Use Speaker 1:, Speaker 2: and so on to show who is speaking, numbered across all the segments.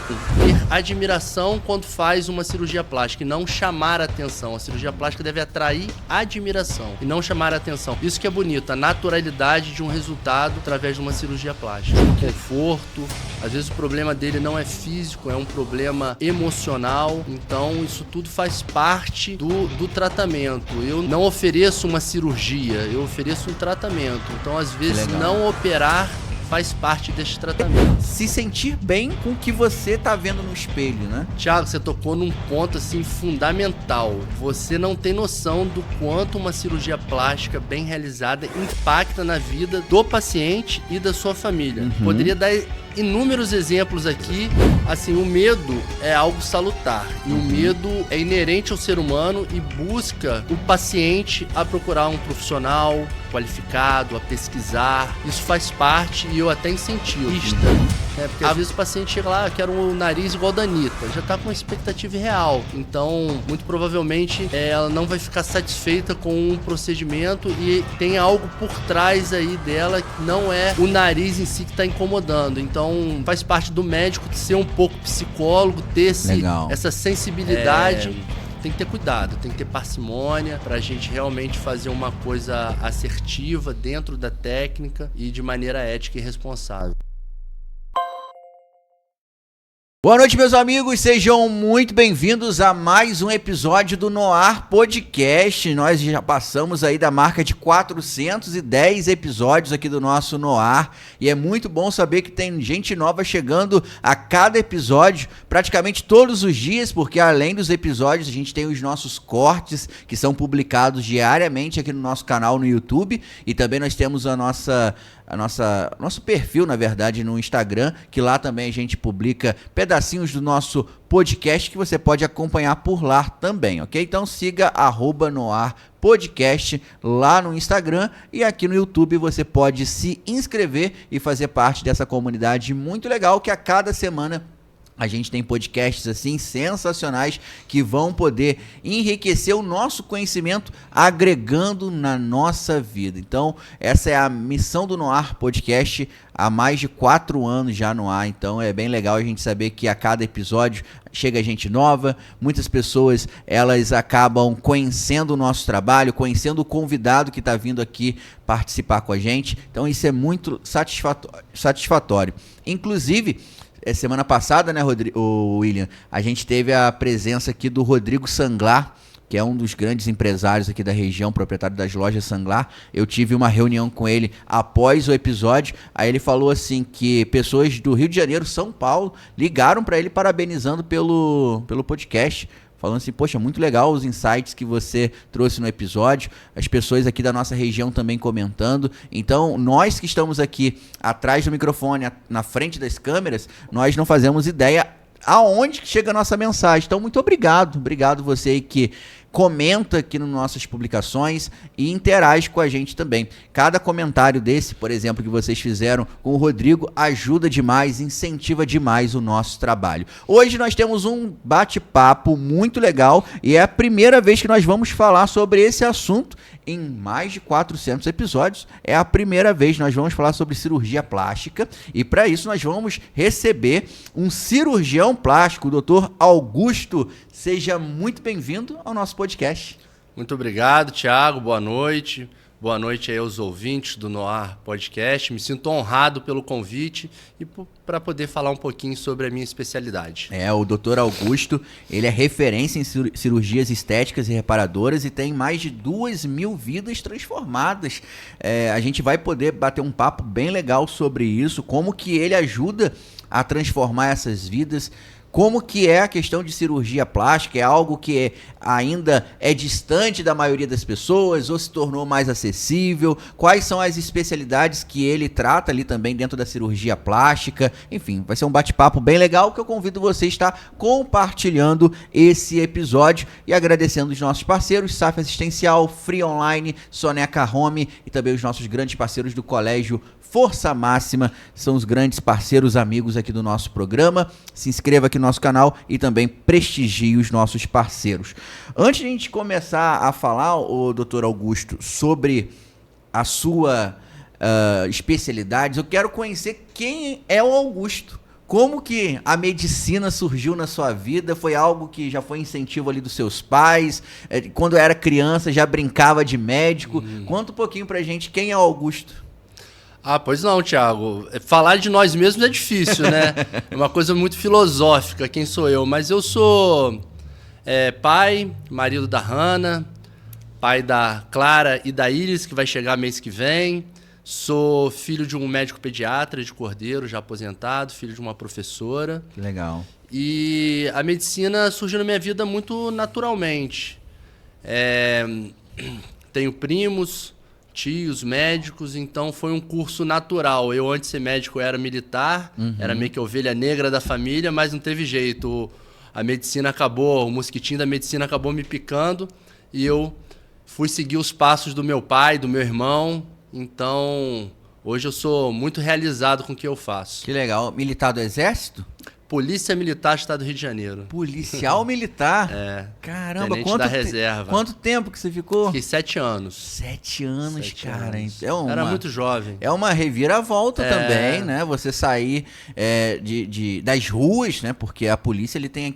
Speaker 1: Ter admiração quando faz uma cirurgia plástica e não chamar a atenção. A cirurgia plástica deve atrair admiração e não chamar a atenção. Isso que é bonito, a naturalidade de um resultado através de uma cirurgia plástica. O conforto, às vezes o problema dele não é físico, é um problema emocional. Então isso tudo faz parte do tratamento. Eu não ofereço uma cirurgia, eu ofereço um tratamento. Então às vezes não operar faz parte deste tratamento.
Speaker 2: Se sentir bem com o que você tá vendo no espelho, né?
Speaker 1: Thiago, você tocou num ponto assim fundamental. Você não tem noção do quanto uma cirurgia plástica bem realizada impacta na vida do paciente e da sua família. Poderia dar inúmeros exemplos aqui. Assim, o medo é algo salutar e o medo é inerente ao ser humano e busca o paciente a procurar um profissional qualificado, a pesquisar. Isso faz parte e eu até incentivo. Porque às vezes o paciente chega lá, quero um nariz igual da Anitta, já tá com uma expectativa irreal. Então, muito provavelmente, ela não vai ficar satisfeita com um procedimento e tem algo por trás aí dela que não é o nariz em si que tá incomodando. Então, faz parte do médico de ser um pouco psicólogo, ter essa sensibilidade. Tem que ter cuidado, tem que ter parcimônia pra gente realmente fazer uma coisa assertiva dentro da técnica e de maneira ética e responsável.
Speaker 2: Boa noite, meus amigos, sejam muito bem-vindos a mais um episódio do Noar Podcast. Nós já passamos aí da marca de 410 episódios aqui do nosso Noar e é muito bom saber que tem gente nova chegando a cada episódio, praticamente todos os dias, porque além dos episódios a gente tem os nossos cortes que são publicados diariamente aqui no nosso canal no YouTube e também nós temos nosso perfil, na verdade, no Instagram, que lá também a gente publica pedacinhos do nosso podcast que você pode acompanhar por lá também, ok? Então siga @noarpodcast lá no Instagram e aqui no YouTube você pode se inscrever e fazer parte dessa comunidade muito legal que a cada semana a gente tem podcasts assim sensacionais que vão poder enriquecer o nosso conhecimento agregando na nossa vida. Então, essa é a missão do Noar Podcast há mais de 4 anos já no ar. Então, é bem legal a gente saber que a cada episódio chega gente nova. Muitas pessoas, elas acabam conhecendo o nosso trabalho, conhecendo o convidado que está vindo aqui participar com a gente. Então, isso é muito satisfatório. Inclusive, semana passada, né, William, a gente teve a presença aqui do Rodrigo Sanglar, que é um dos grandes empresários aqui da região, proprietário das lojas Sanglar. Eu tive uma reunião com ele após o episódio, aí ele falou assim que pessoas do Rio de Janeiro, São Paulo, ligaram para ele parabenizando pelo podcast, falando assim, poxa, muito legal os insights que você trouxe no episódio, as pessoas aqui da nossa região também comentando. Então, nós que estamos aqui atrás do microfone, na frente das câmeras, nós não fazemos ideia aonde chega a nossa mensagem. Então, muito obrigado você aí que comenta aqui nas nossas publicações e interage com a gente também. Cada comentário desse, por exemplo, que vocês fizeram com o Rodrigo, ajuda demais, incentiva demais o nosso trabalho. Hoje nós temos um bate-papo muito legal e é a primeira vez que nós vamos falar sobre esse assunto em mais de 400 episódios. É a primeira vez que nós vamos falar sobre cirurgia plástica e para isso nós vamos receber um cirurgião plástico, o Dr. Augusto. Seja muito bem-vindo ao nosso podcast.
Speaker 1: Muito obrigado, Thiago. Boa noite. Boa noite aí aos ouvintes do Noar Podcast. Me sinto honrado pelo convite e para poder falar um pouquinho sobre a minha especialidade.
Speaker 2: O Dr. Augusto, ele é referência em cirurgias estéticas e reparadoras e tem mais de 2.000 vidas transformadas. A gente vai poder bater um papo bem legal sobre isso, como que ele ajuda a transformar essas vidas. Como que é a questão de cirurgia plástica? É algo que ainda é distante da maioria das pessoas ou se tornou mais acessível? Quais são as especialidades que ele trata ali também dentro da cirurgia plástica? Enfim, vai ser um bate-papo bem legal que eu convido você a estar compartilhando esse episódio e agradecendo os nossos parceiros, SAF Assistencial, Free Online, Soneca Home e também os nossos grandes parceiros do Colégio Força Máxima, são os grandes parceiros amigos aqui do nosso programa. Se inscreva aqui no nosso canal e também prestigie os nossos parceiros. Antes de a gente começar a falar, o Dr. Augusto, sobre a sua especialidade, eu quero conhecer quem é o Augusto. Como que a medicina surgiu na sua vida? Foi algo que já foi incentivo ali dos seus pais? Quando era criança já brincava de médico? Conta um pouquinho pra gente quem é o Augusto.
Speaker 1: Ah, pois não, Thiago. Falar de nós mesmos é difícil, né? É uma coisa muito filosófica, quem sou eu. Mas eu sou pai, marido da Hannah, pai da Clara e da Iris, que vai chegar mês que vem. Sou filho de um médico pediatra de Cordeiro, já aposentado, filho de uma professora.
Speaker 2: Que legal.
Speaker 1: E a medicina surgiu na minha vida muito naturalmente. Tenho primos, tios, médicos, então foi um curso natural. Eu, antes de ser médico, era militar, era meio que a ovelha negra da família, mas não teve jeito. A medicina acabou, o mosquitinho da medicina acabou me picando e eu fui seguir os passos do meu pai, do meu irmão. Então, hoje eu sou muito realizado com o que eu faço.
Speaker 2: Que legal. Militar do Exército?
Speaker 1: Polícia Militar do Estado do Rio de Janeiro.
Speaker 2: Policial militar? Caramba,
Speaker 1: Tenente da reserva.
Speaker 2: Quanto tempo que você ficou?
Speaker 1: Fiquei 7 anos.
Speaker 2: 7 anos,
Speaker 1: 7
Speaker 2: cara.
Speaker 1: anos.
Speaker 2: É
Speaker 1: Era muito jovem.
Speaker 2: É uma reviravolta também, né? Você sair das ruas, né? Porque a polícia ele tem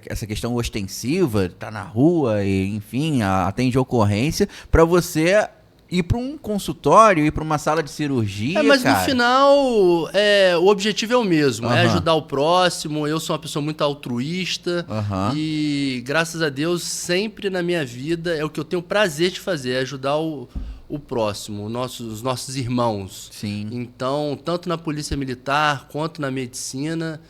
Speaker 2: essa questão ostensiva, tá na rua e, enfim, atende ocorrência, pra você ir para um consultório, ir para uma sala de cirurgia,
Speaker 1: mas
Speaker 2: cara.
Speaker 1: No final, o objetivo é o mesmo, é ajudar o próximo. Eu sou uma pessoa muito altruísta e, graças a Deus, sempre na minha vida é o que eu tenho prazer de fazer, é ajudar o próximo, os nossos irmãos.
Speaker 2: Sim.
Speaker 1: Então, tanto na polícia militar quanto na medicina,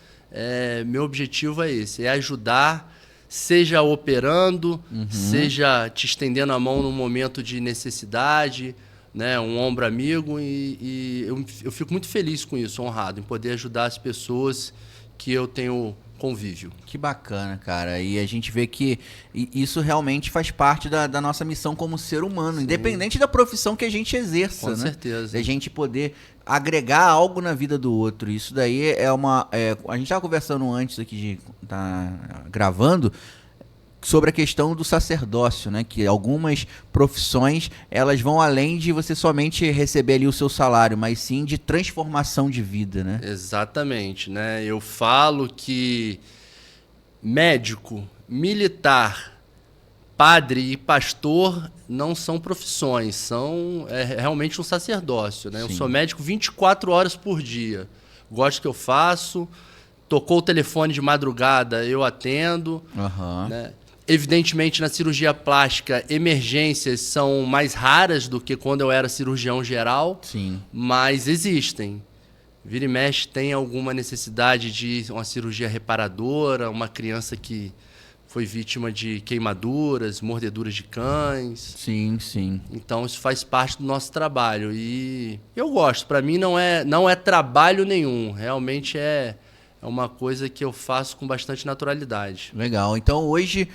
Speaker 1: meu objetivo é esse, é ajudar, seja operando, seja te estendendo a mão num momento de necessidade, né, um ombro amigo, e eu fico muito feliz com isso, honrado, em poder ajudar as pessoas que eu tenho convívio.
Speaker 2: Que bacana, cara. E a gente vê que isso realmente faz parte da nossa missão como ser humano, sim, independente da profissão que a gente exerça,
Speaker 1: com
Speaker 2: né?
Speaker 1: certeza.
Speaker 2: Da gente poder agregar algo na vida do outro. Isso daí a gente estava conversando antes aqui de estar gravando sobre a questão do sacerdócio, né? Que algumas profissões, elas vão além de você somente receber ali o seu salário, mas sim de transformação de vida, né?
Speaker 1: Exatamente, né? Eu falo que médico, militar, padre e pastor não são profissões, são realmente um sacerdócio, né? Sim. Eu sou médico 24 horas por dia. Gosto do que eu faço. Tocou o telefone de madrugada, eu atendo, né? Evidentemente, na cirurgia plástica, emergências são mais raras do que quando eu era cirurgião geral.
Speaker 2: Sim.
Speaker 1: Mas existem. Vira e mexe, tem alguma necessidade de uma cirurgia reparadora, uma criança que foi vítima de queimaduras, mordeduras de cães.
Speaker 2: Sim, sim.
Speaker 1: Então, isso faz parte do nosso trabalho. E eu gosto. Para mim, não é trabalho nenhum. Realmente é uma coisa que eu faço com bastante naturalidade.
Speaker 2: Legal. Então, hoje,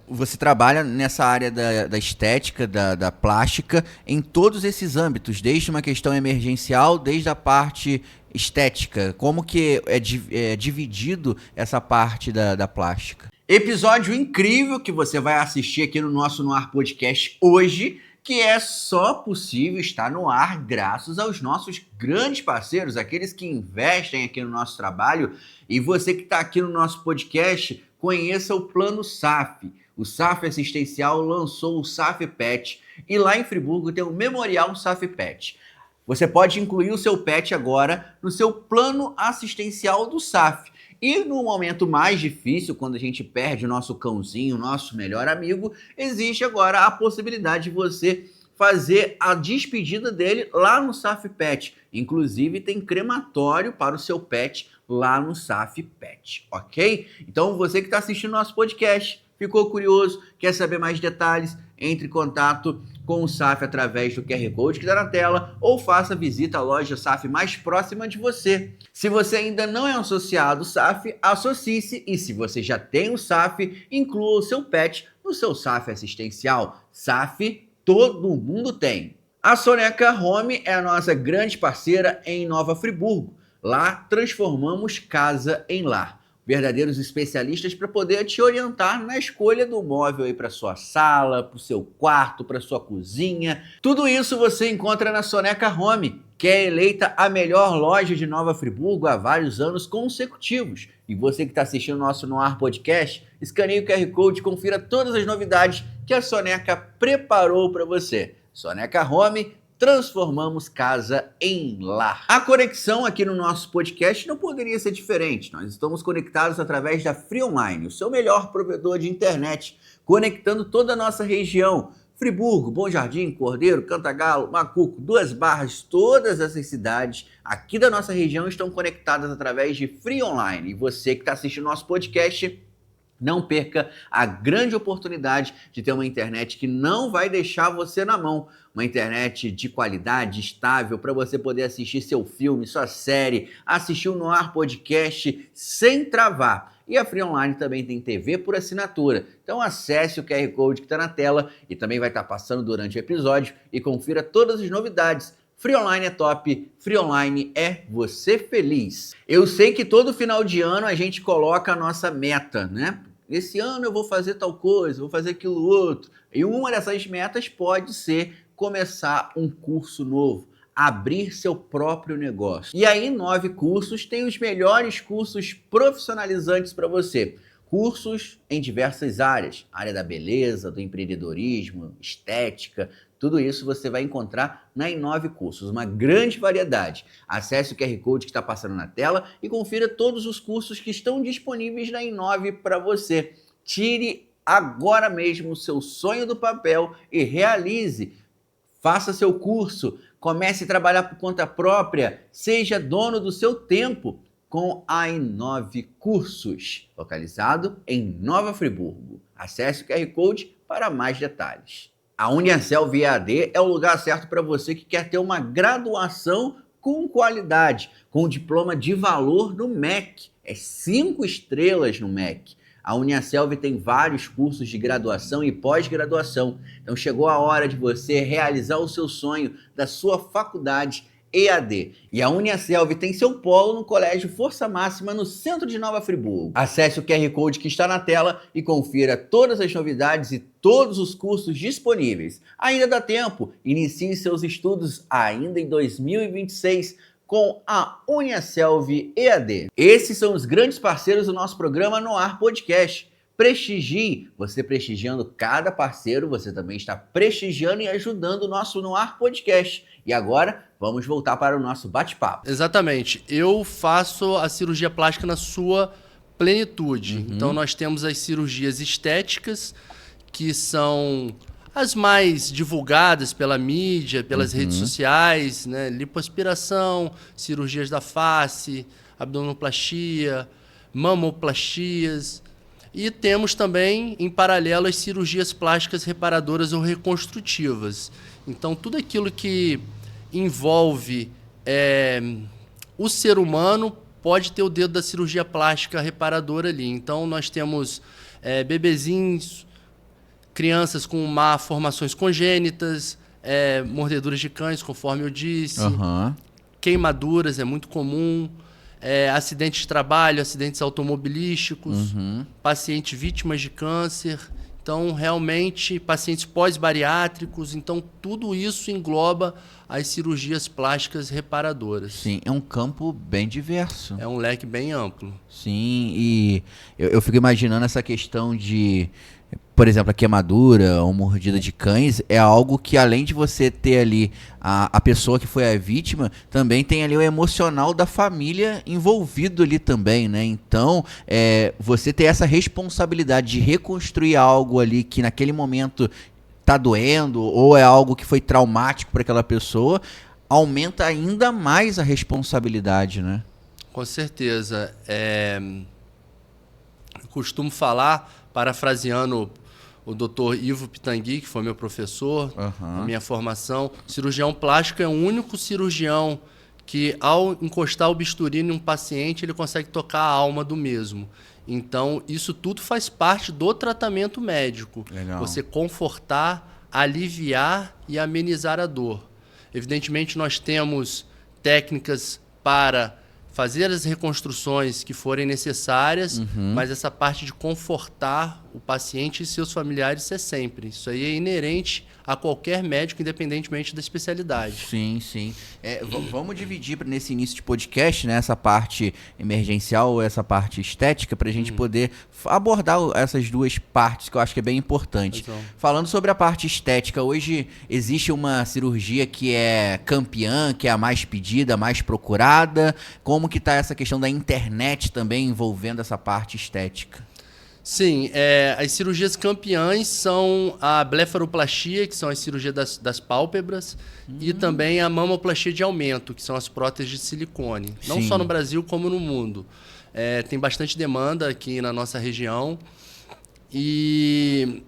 Speaker 2: você trabalha nessa área da estética, da plástica, em todos esses âmbitos, desde uma questão emergencial, desde a parte estética. Como que é dividido essa parte da plástica? Episódio incrível que você vai assistir aqui no nosso No Ar Podcast hoje, que é só possível estar no ar graças aos nossos grandes parceiros, aqueles que investem aqui no nosso trabalho. E você que está aqui no nosso podcast, conheça o Plano SAF. O SAF Assistencial lançou o SAF Pet e lá em Friburgo tem o Memorial SAF Pet. Você pode incluir o seu pet agora no seu plano assistencial do SAF. E no momento mais difícil, quando a gente perde o nosso cãozinho, o nosso melhor amigo, existe agora a possibilidade de você fazer a despedida dele lá no SAF Pet. Inclusive tem crematório para o seu pet lá no SAF Pet, ok? Então você que está assistindo nosso podcast, ficou curioso, quer saber mais detalhes, entre em contato com o SAF através do QR Code que está na tela ou faça visita à loja SAF mais próxima de você. Se você ainda não é associado SAF, associe-se, e se você já tem o SAF, inclua o seu pet no seu SAF assistencial. SAF todo mundo tem. A Soneca Home é a nossa grande parceira em Nova Friburgo. Lá transformamos casa em lar. verdadeiros especialistas para poder te orientar na escolha do móvel aí para sua sala, para o seu quarto, para sua cozinha. Tudo isso você encontra na Soneca Home, que é eleita a melhor loja de Nova Friburgo há vários anos consecutivos. E você que está assistindo o nosso No Ar Podcast, escaneie o QR Code e confira todas as novidades que a Soneca preparou para você. Soneca Home, transformamos casa em lar. A conexão aqui no nosso podcast não poderia ser diferente. Nós estamos conectados através da Free Online, o seu melhor provedor de internet, conectando toda a nossa região. Friburgo, Bom Jardim, Cordeiro, Cantagalo, Macuco, Duas Barras, todas essas cidades aqui da nossa região estão conectadas através de Free Online. E você que está assistindo nosso podcast, não perca a grande oportunidade de ter uma internet que não vai deixar você na mão. Uma internet de qualidade, estável, para você poder assistir seu filme, sua série, assistir o No Ar Podcast sem travar. E a Free Online também tem TV por assinatura. Então acesse o QR Code que está na tela e também vai estar passando durante o episódio e confira todas as novidades. Free Online é top, Free Online é você feliz. Eu sei que todo final de ano a gente coloca a nossa meta, né? Esse ano eu vou fazer tal coisa, vou fazer aquilo outro. E uma dessas metas pode ser começar um curso novo, abrir seu próprio negócio. E aí, 9 Cursos tem os melhores cursos profissionalizantes para você. Cursos em diversas áreas, área da beleza, do empreendedorismo, estética, tudo isso você vai encontrar na Inove Cursos, uma grande variedade. Acesse o QR Code que está passando na tela e confira todos os cursos que estão disponíveis na Inove para você. Tire agora mesmo o seu sonho do papel e realize. Faça seu curso, comece a trabalhar por conta própria, seja dono do seu tempo com a Inove Cursos, localizado em Nova Friburgo. Acesse o QR Code para mais detalhes. A Uniaselv EAD é o lugar certo para você que quer ter uma graduação com qualidade, com diploma de valor no MEC. É 5 estrelas no MEC. A Uniaselv tem vários cursos de graduação e pós-graduação. Então chegou a hora de você realizar o seu sonho da sua faculdade EAD. E a Uniaselv tem seu polo no Colégio Força Máxima, no centro de Nova Friburgo. Acesse o QR Code que está na tela e confira todas as novidades e todos os cursos disponíveis. Ainda dá tempo, inicie seus estudos ainda em 2026 com a Uniaselv EAD. Esses são os grandes parceiros do nosso programa No Ar Podcast. Prestigie. Você prestigiando cada parceiro, você também está prestigiando e ajudando o nosso No Ar Podcast. E agora, vamos voltar para o nosso bate-papo.
Speaker 1: Exatamente. Eu faço a cirurgia plástica na sua plenitude. Então, nós temos as cirurgias estéticas, que são as mais divulgadas pela mídia, pelas redes sociais, né? Lipoaspiração, cirurgias da face, abdominoplastia, mamoplastias. E temos também, em paralelo, as cirurgias plásticas reparadoras ou reconstrutivas. Então, tudo aquilo que envolve o ser humano pode ter o dedo da cirurgia plástica reparadora ali. Então, nós temos bebezinhos, crianças com malformações congênitas, mordeduras de cães, conforme eu disse, queimaduras, é muito comum, acidentes de trabalho, acidentes automobilísticos, pacientes vítimas de câncer, então realmente pacientes pós-bariátricos, então tudo isso engloba as cirurgias plásticas reparadoras.
Speaker 2: Sim, é um campo bem diverso.
Speaker 1: É um leque bem amplo.
Speaker 2: Sim, e eu fico imaginando essa questão de, por exemplo, a queimadura ou mordida de cães é algo que, além de você ter ali a pessoa que foi a vítima, também tem ali o emocional da família envolvido ali também, né? Então, você ter essa responsabilidade de reconstruir algo ali que naquele momento tá doendo ou é algo que foi traumático para aquela pessoa, aumenta ainda mais a responsabilidade, né?
Speaker 1: Com certeza. Eu costumo falar, parafraseando o Dr. Ivo Pitangui, que foi meu professor na minha formação, cirurgião plástico é o único cirurgião que, ao encostar o bisturi em um paciente, ele consegue tocar a alma do mesmo. Então, isso tudo faz parte do tratamento médico.
Speaker 2: Legal.
Speaker 1: Você confortar, aliviar e amenizar a dor. Evidentemente, nós temos técnicas para fazer as reconstruções que forem necessárias, mas essa parte de confortar o paciente e seus familiares é sempre. Isso aí é inerente a qualquer médico, independentemente da especialidade.
Speaker 2: Sim, sim. Vamos dividir nesse início de podcast, né, essa parte emergencial, essa parte estética, para a gente poder abordar essas duas partes, que eu acho que é bem importante.
Speaker 1: Exato.
Speaker 2: Falando sobre a parte estética, hoje existe uma cirurgia que é campeã, que é a mais pedida, a mais procurada. Como que está essa questão da internet também envolvendo essa parte estética?
Speaker 1: Sim, as cirurgias campeãs são a blefaroplastia, que são as cirurgias das pálpebras, e também a mamoplastia de aumento, que são as próteses de silicone. Não
Speaker 2: Sim.
Speaker 1: só no Brasil, como no mundo. Tem bastante demanda aqui na nossa região. E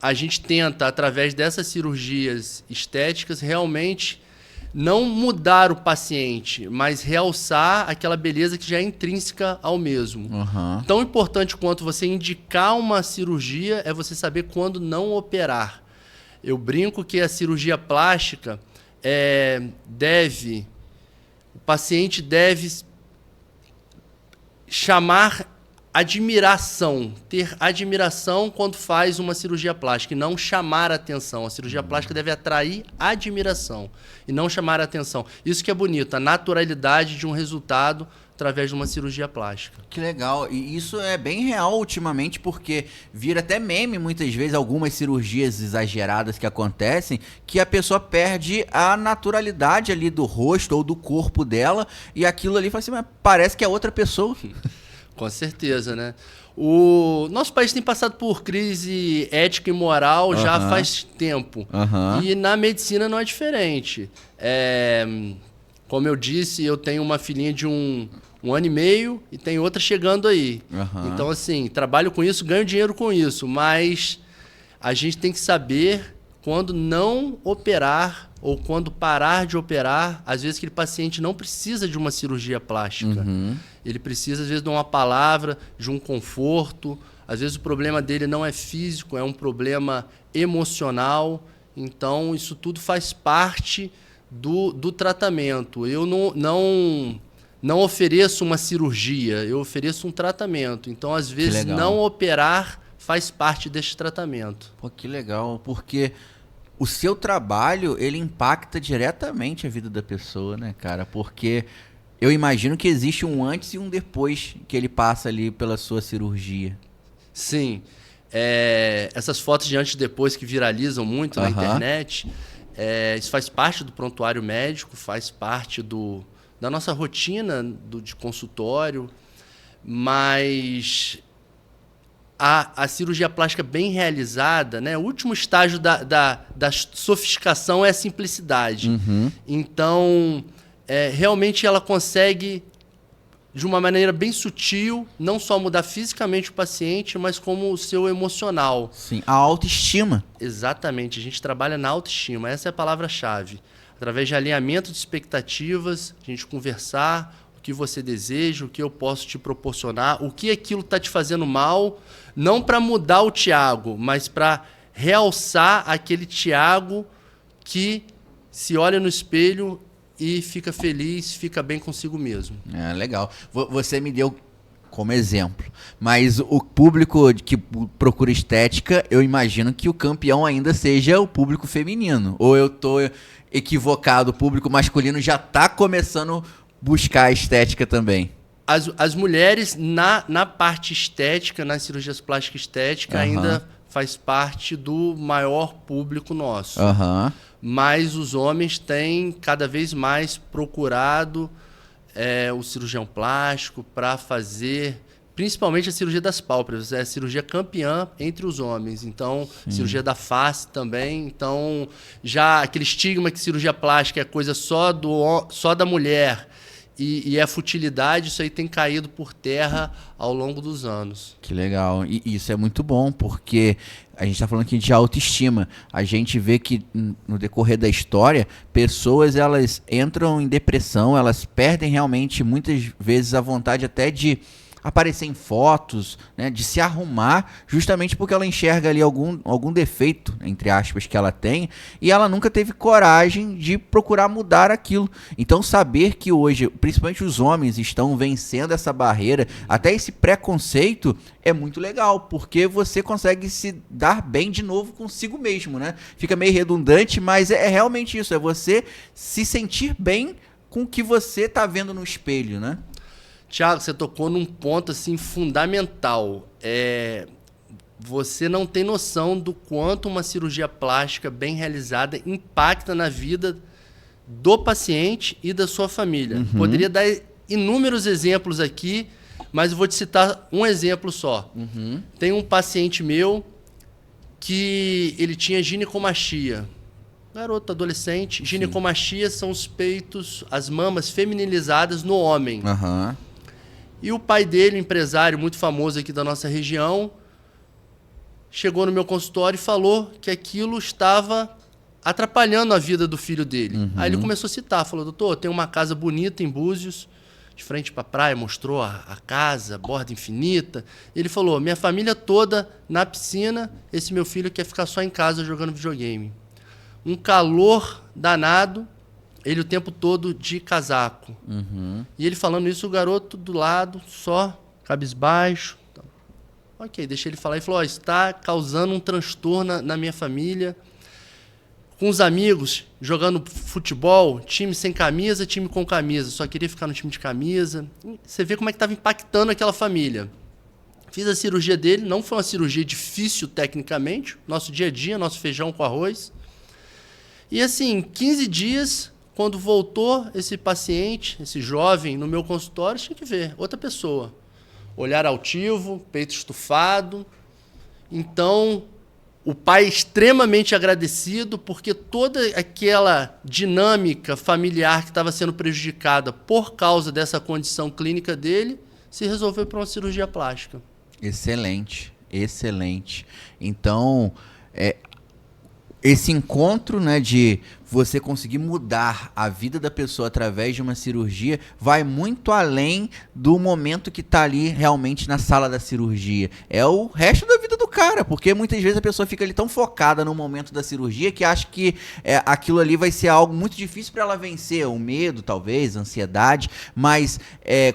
Speaker 1: a gente tenta, através dessas cirurgias estéticas, realmente não mudar o paciente, mas realçar aquela beleza que já é intrínseca ao mesmo. Tão importante quanto você indicar uma cirurgia é você saber quando não operar. Eu brinco que a cirurgia plástica o paciente deve chamar admiração, ter admiração quando faz uma cirurgia plástica e não chamar atenção. A cirurgia plástica deve atrair admiração e não chamar atenção. Isso que é bonito, a naturalidade de um resultado através de uma cirurgia plástica.
Speaker 2: Que legal. E isso é bem real ultimamente, porque vira até meme muitas vezes algumas cirurgias exageradas que acontecem, que a pessoa perde a naturalidade ali do rosto ou do corpo dela e aquilo ali fala assim, mas parece que é outra pessoa.
Speaker 1: Com certeza, né? O nosso país tem passado por crise ética e moral já faz tempo. E na medicina não é diferente. Como eu disse, eu tenho uma filhinha de um ano e meio e tem outra chegando aí. Então, assim, trabalho com isso, ganho dinheiro com isso, mas a gente tem que saber quando não operar ou quando parar de operar. Às vezes aquele paciente não precisa de uma cirurgia plástica. Ele precisa, às vezes, de uma palavra, de um conforto. Às vezes o problema dele não é físico, é um problema emocional. Então, isso tudo faz parte do tratamento. Eu não ofereço uma cirurgia, eu ofereço um tratamento. Então, às vezes, não operar faz parte deste tratamento.
Speaker 2: Pô, que legal, porque o seu trabalho, ele impacta diretamente a vida da pessoa, né, cara? Porque eu imagino que existe um antes e um depois que ele passa ali pela sua cirurgia.
Speaker 1: Sim. Essas fotos de antes e depois que viralizam muito na internet, isso faz parte do prontuário médico, faz parte da nossa rotina de consultório, mas a cirurgia plástica bem realizada, né? O último estágio da sofisticação é a simplicidade. Então, realmente ela consegue, de uma maneira bem sutil, não só mudar fisicamente o paciente, mas como o seu emocional.
Speaker 2: Sim, a autoestima.
Speaker 1: Exatamente, a gente trabalha na autoestima, essa é a palavra-chave. Através de alinhamento de expectativas, a gente conversar o que você deseja, o que eu posso te proporcionar, o que aquilo está te fazendo mal, não para mudar o Thiago, mas para realçar aquele Thiago que se olha no espelho e fica feliz, fica bem consigo mesmo.
Speaker 2: Legal. Você me deu como exemplo, mas o público que procura estética, eu imagino que o campeão ainda seja o público feminino. Ou eu estou equivocado, o público masculino já está começando a buscar a estética também?
Speaker 1: As mulheres, na parte estética, nas cirurgias plásticas estéticas, ainda faz parte do maior público nosso. Mas os homens têm cada vez mais procurado o cirurgião plástico para fazer, principalmente a cirurgia das pálpebras, é a cirurgia campeã entre os homens. Então, cirurgia da face também. Então, já aquele estigma que cirurgia plástica é coisa só da mulher e é futilidade, isso aí tem caído por terra ao longo dos anos.
Speaker 2: Que legal. E isso é muito bom, porque a gente está falando aqui de autoestima. A gente vê que no decorrer da história, pessoas elas entram em depressão, elas perdem realmente muitas vezes a vontade até de aparecer em fotos, né, de se arrumar, justamente porque ela enxerga ali algum defeito, entre aspas, que ela tem, e ela nunca teve coragem de procurar mudar aquilo. Então saber que hoje, principalmente os homens, estão vencendo essa barreira, até esse preconceito, é muito legal, porque você consegue se dar bem de novo consigo mesmo, né? Fica meio redundante, mas é realmente isso, é você se sentir bem com o que você tá vendo no espelho, né?
Speaker 1: Thiago, você tocou num ponto assim fundamental. Você não tem noção do quanto uma cirurgia plástica bem realizada impacta na vida do paciente e da sua família. Poderia dar inúmeros exemplos aqui, mas eu vou te citar um exemplo só. Tem um paciente meu que ele tinha ginecomastia. Garoto, adolescente. Ginecomastia são os peitos, as mamas feminilizadas no homem. E o pai dele, um empresário muito famoso aqui da nossa região, chegou no meu consultório e falou que aquilo estava atrapalhando a vida do filho dele. Aí ele começou a citar, falou, doutor, tem uma casa bonita em Búzios, de frente para a praia, mostrou a casa, borda infinita. Ele falou, minha família toda na piscina, esse meu filho quer ficar só em casa jogando videogame. Um calor danado, ele o tempo todo de casaco. E ele falando isso, o garoto do lado, só, cabisbaixo. Ok, deixei ele falar. Ele falou, isso está causando um transtorno na minha família. Com os amigos, jogando futebol, time sem camisa, time com camisa. Só queria ficar no time de camisa. Você vê como é que estava impactando aquela família. Fiz a cirurgia dele, não foi uma cirurgia difícil tecnicamente. Nosso dia a dia, nosso feijão com arroz. E assim, 15 dias, quando voltou esse paciente, esse jovem, no meu consultório, tinha que ver outra pessoa. Olhar altivo, peito estufado. Então, o pai extremamente agradecido, porque toda aquela dinâmica familiar que estava sendo prejudicada por causa dessa condição clínica dele, se resolveu para uma cirurgia plástica.
Speaker 2: Excelente, excelente. Então, esse encontro, né, de você conseguir mudar a vida da pessoa através de uma cirurgia vai muito além do momento que está ali realmente na sala da cirurgia. É o resto da vida do cara, porque muitas vezes a pessoa fica ali tão focada no momento da cirurgia que acha que aquilo ali vai ser algo muito difícil para ela vencer, o medo talvez, a ansiedade, mas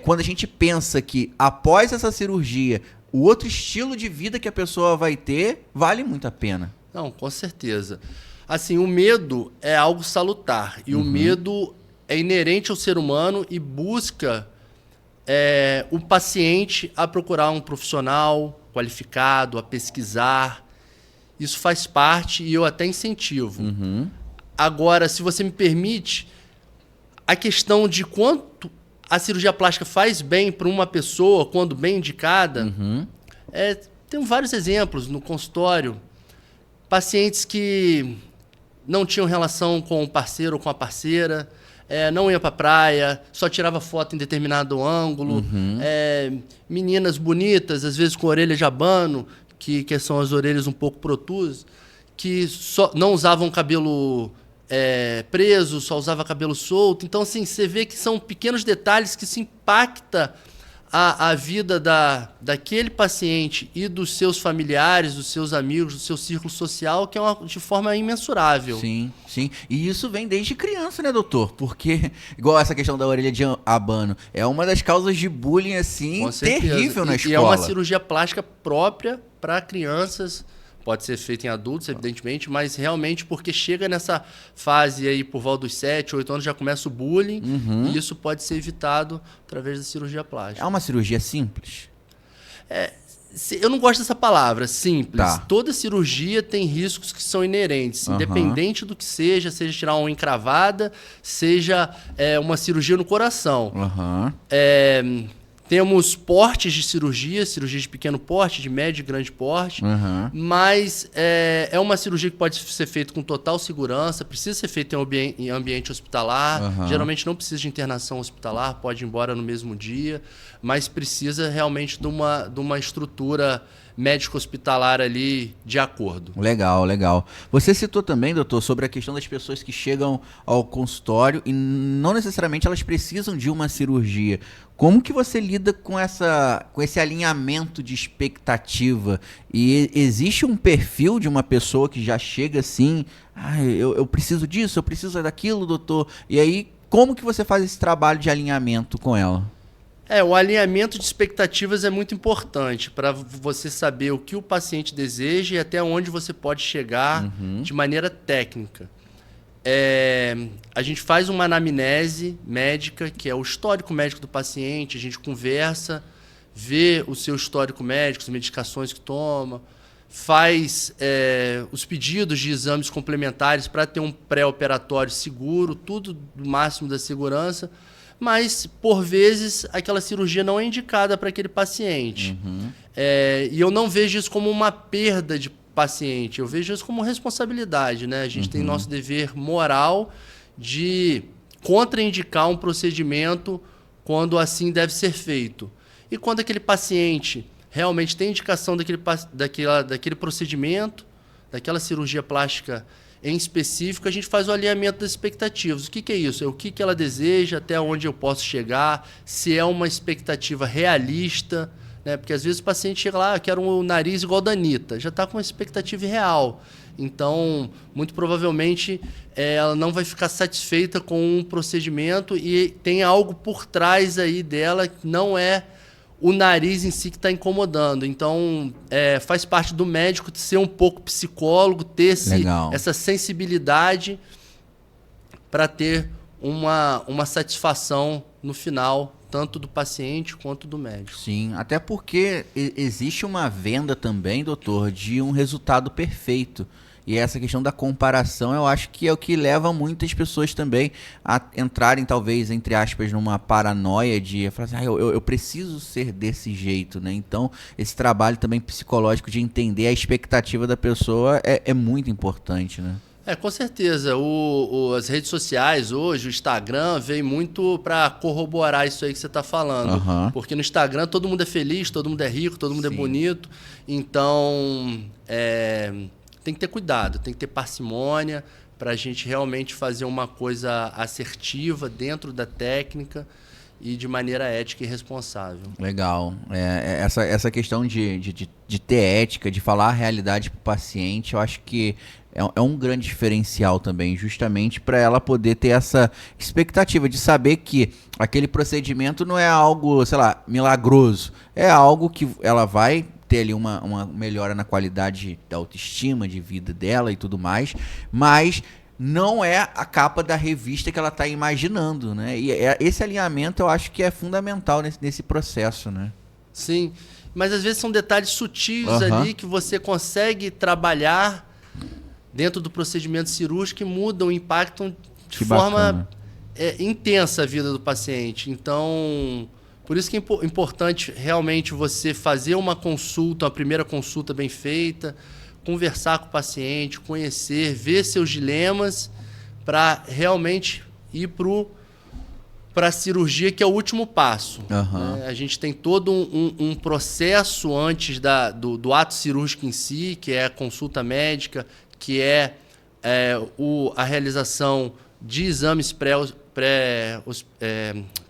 Speaker 2: quando a gente pensa que após essa cirurgia, o outro estilo de vida que a pessoa vai ter, vale muito a pena.
Speaker 1: Não, com certeza. Assim, o medo é algo salutar. E o medo é inerente ao ser humano e busca o paciente a procurar um profissional qualificado, a pesquisar. Isso faz parte e eu até incentivo. Agora, se você me permite, a questão de quanto a cirurgia plástica faz bem para uma pessoa, quando bem indicada, tem vários exemplos no consultório. Pacientes que não tinham relação com o parceiro ou com a parceira, não ia para a praia, só tirava foto em determinado ângulo. Meninas bonitas, às vezes com orelha de abano, que são as orelhas um pouco protusas, que só não usavam cabelo preso, só usava cabelo solto. Então, assim, você vê que são pequenos detalhes que se impactam a vida daquele paciente e dos seus familiares, dos seus amigos, do seu círculo social, que é de forma imensurável.
Speaker 2: Sim, sim. E isso vem desde criança, né, doutor? Porque, igual essa questão da orelha de abano, é uma das causas de bullying, assim, terrível na escola.
Speaker 1: E é uma cirurgia plástica própria para crianças. Pode ser feito em adultos, evidentemente, mas realmente porque chega nessa fase aí, por volta dos 7, 8 anos, já começa o bullying, e isso pode ser evitado através da cirurgia plástica.
Speaker 2: É uma cirurgia simples?
Speaker 1: Eu não gosto dessa palavra, simples.
Speaker 2: Tá.
Speaker 1: Toda cirurgia tem riscos que são inerentes, independente do que seja tirar uma encravada, seja uma cirurgia no coração. Temos portes de cirurgia de pequeno porte, de médio e grande porte, mas é uma cirurgia que pode ser feita com total segurança, precisa ser feita em ambiente hospitalar, geralmente não precisa de internação hospitalar, pode ir embora no mesmo dia, mas precisa realmente de uma estrutura médico hospitalar ali de acordo.
Speaker 2: Legal, legal. Você citou também, doutor, sobre a questão das pessoas que chegam ao consultório e não necessariamente elas precisam de uma cirurgia. Como que você lida com esse alinhamento de expectativa? E existe um perfil de uma pessoa que já chega assim, eu preciso disso, eu preciso daquilo, doutor. E aí, como que você faz esse trabalho de alinhamento com ela?
Speaker 1: O alinhamento de expectativas é muito importante para você saber o que o paciente deseja e até onde você pode chegar de maneira técnica. A gente faz uma anamnese médica, que é o histórico médico do paciente, a gente conversa, vê o seu histórico médico, as medicações que toma, faz os pedidos de exames complementares para ter um pré-operatório seguro, tudo do máximo da segurança. Mas, por vezes, aquela cirurgia não é indicada para aquele paciente. E eu não vejo isso como uma perda de paciente, eu vejo isso como responsabilidade, né? A gente tem nosso dever moral de contraindicar um procedimento quando assim deve ser feito. E quando aquele paciente realmente tem indicação daquele procedimento, daquela cirurgia plástica em específico, a gente faz o alinhamento das expectativas. O que é isso? É o que ela deseja, até onde eu posso chegar, se é uma expectativa realista, né? Porque às vezes o paciente chega lá, eu quero um nariz igual da Anitta, já está com uma expectativa irreal. Então, muito provavelmente, ela não vai ficar satisfeita com um procedimento e tem algo por trás aí dela que não é o nariz em si que está incomodando. Então, faz parte do médico de ser um pouco psicólogo, ter essa sensibilidade para ter uma satisfação no final, tanto do paciente quanto do médico.
Speaker 2: Sim, até porque existe uma venda também, doutor, de um resultado perfeito. E essa questão da comparação, eu acho que é o que leva muitas pessoas também a entrarem, talvez, entre aspas, numa paranoia de falar assim, eu preciso ser desse jeito, né? Então, esse trabalho também psicológico de entender a expectativa da pessoa é muito importante, né?
Speaker 1: Com certeza. As redes sociais hoje, o Instagram, veio muito para corroborar isso aí que você está falando. Porque no Instagram todo mundo é feliz, todo mundo é rico, todo mundo é bonito. Então, tem que ter cuidado, tem que ter parcimônia para a gente realmente fazer uma coisa assertiva dentro da técnica e de maneira ética e responsável.
Speaker 2: Legal. Essa questão de ter ética, de falar a realidade para o paciente, eu acho que é um grande diferencial também, justamente para ela poder ter essa expectativa de saber que aquele procedimento não é algo, sei lá, milagroso. É algo que ela vai ter ali uma melhora na qualidade da autoestima, de vida dela e tudo mais, mas não é a capa da revista que ela está imaginando, né? E esse alinhamento eu acho que é fundamental nesse processo, né?
Speaker 1: Sim, mas às vezes são detalhes sutis ali que você consegue trabalhar dentro do procedimento cirúrgico que mudam, impactam de forma intensa a vida do paciente. Então, por isso que é importante realmente você fazer uma primeira consulta bem feita, conversar com o paciente, conhecer, ver seus dilemas, para realmente ir para a cirurgia, que é o último passo. A gente tem todo um processo antes do ato cirúrgico em si, que é a consulta médica, que é a realização de exames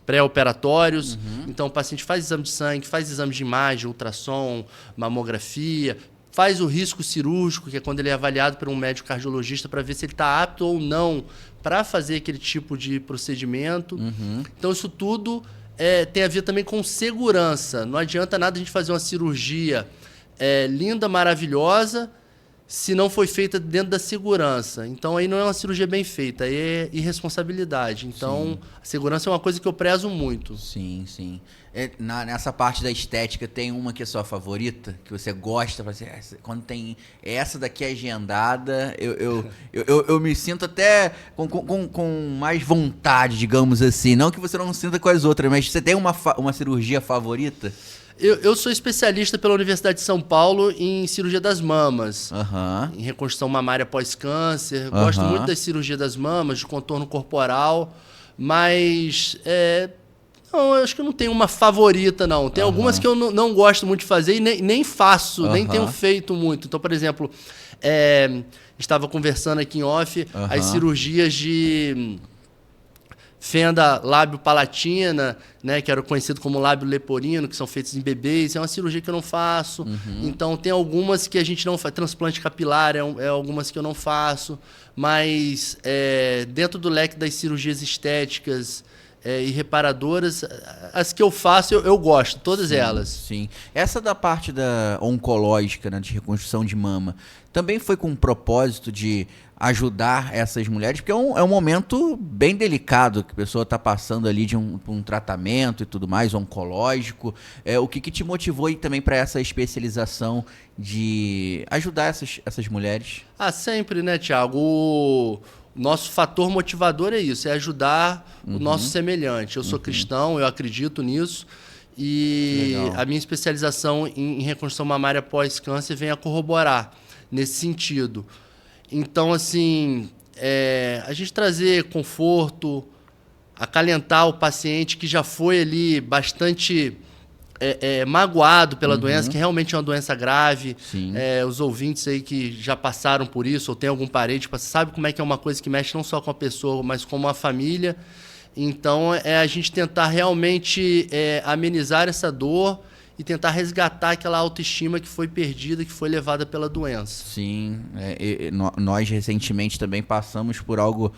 Speaker 1: pré-operatórios. Então, o paciente faz exame de sangue, faz exame de imagem, ultrassom, mamografia, faz o risco cirúrgico, que é quando ele é avaliado por um médico cardiologista para ver se ele está apto ou não para fazer aquele tipo de procedimento. Então, isso tudo tem a ver também com segurança. Não adianta nada a gente fazer uma cirurgia linda, maravilhosa, se não foi feita dentro da segurança. Então, aí não é uma cirurgia bem feita, aí é irresponsabilidade. Então, a segurança é uma coisa que eu prezo muito.
Speaker 2: Sim, sim. Nessa parte da estética, tem uma que é sua favorita? Que você gosta? Quando tem essa daqui agendada, eu me sinto até com mais vontade, digamos assim. Não que você não sinta com as outras, mas você tem uma cirurgia favorita?
Speaker 1: Eu sou especialista pela Universidade de São Paulo em cirurgia das mamas, em reconstrução mamária pós-câncer. Gosto muito da cirurgia das mamas, de contorno corporal, mas Não, eu acho que eu não tenho uma favorita, não. Tem algumas que eu não gosto muito de fazer e nem faço, nem tenho feito muito. Então, por exemplo, estava conversando aqui em off, as cirurgias de fenda lábio-palatina, né, que era conhecido como lábio leporino, que são feitos em bebês, é uma cirurgia que eu não faço. Então, tem algumas que a gente não faz. Transplante capilar é algumas que eu não faço. Mas, dentro do leque das cirurgias estéticas e reparadoras, as que eu faço, eu gosto, todas elas.
Speaker 2: Sim. Essa da parte da oncológica, né, de reconstrução de mama, também foi com o propósito de ajudar essas mulheres, porque é um momento bem delicado que a pessoa está passando ali de um tratamento e tudo mais, oncológico. O que te motivou aí também para essa especialização de ajudar essas mulheres?
Speaker 1: Sempre, né, Thiago? O nosso fator motivador é isso, é ajudar o nosso semelhante. Eu sou cristão, eu acredito nisso. E a minha especialização em reconstrução mamária pós-câncer vem a corroborar nesse sentido. Então, assim, a gente trazer conforto, acalentar o paciente que já foi ali bastante magoado pela doença, que realmente é uma doença grave. Os ouvintes aí que já passaram por isso, ou tem algum parente, sabe como é que é uma coisa que mexe não só com a pessoa, mas com a família. Então, a gente tentar realmente amenizar essa dor e tentar resgatar aquela autoestima que foi perdida, que foi levada pela doença.
Speaker 2: Sim, nós recentemente também passamos por algo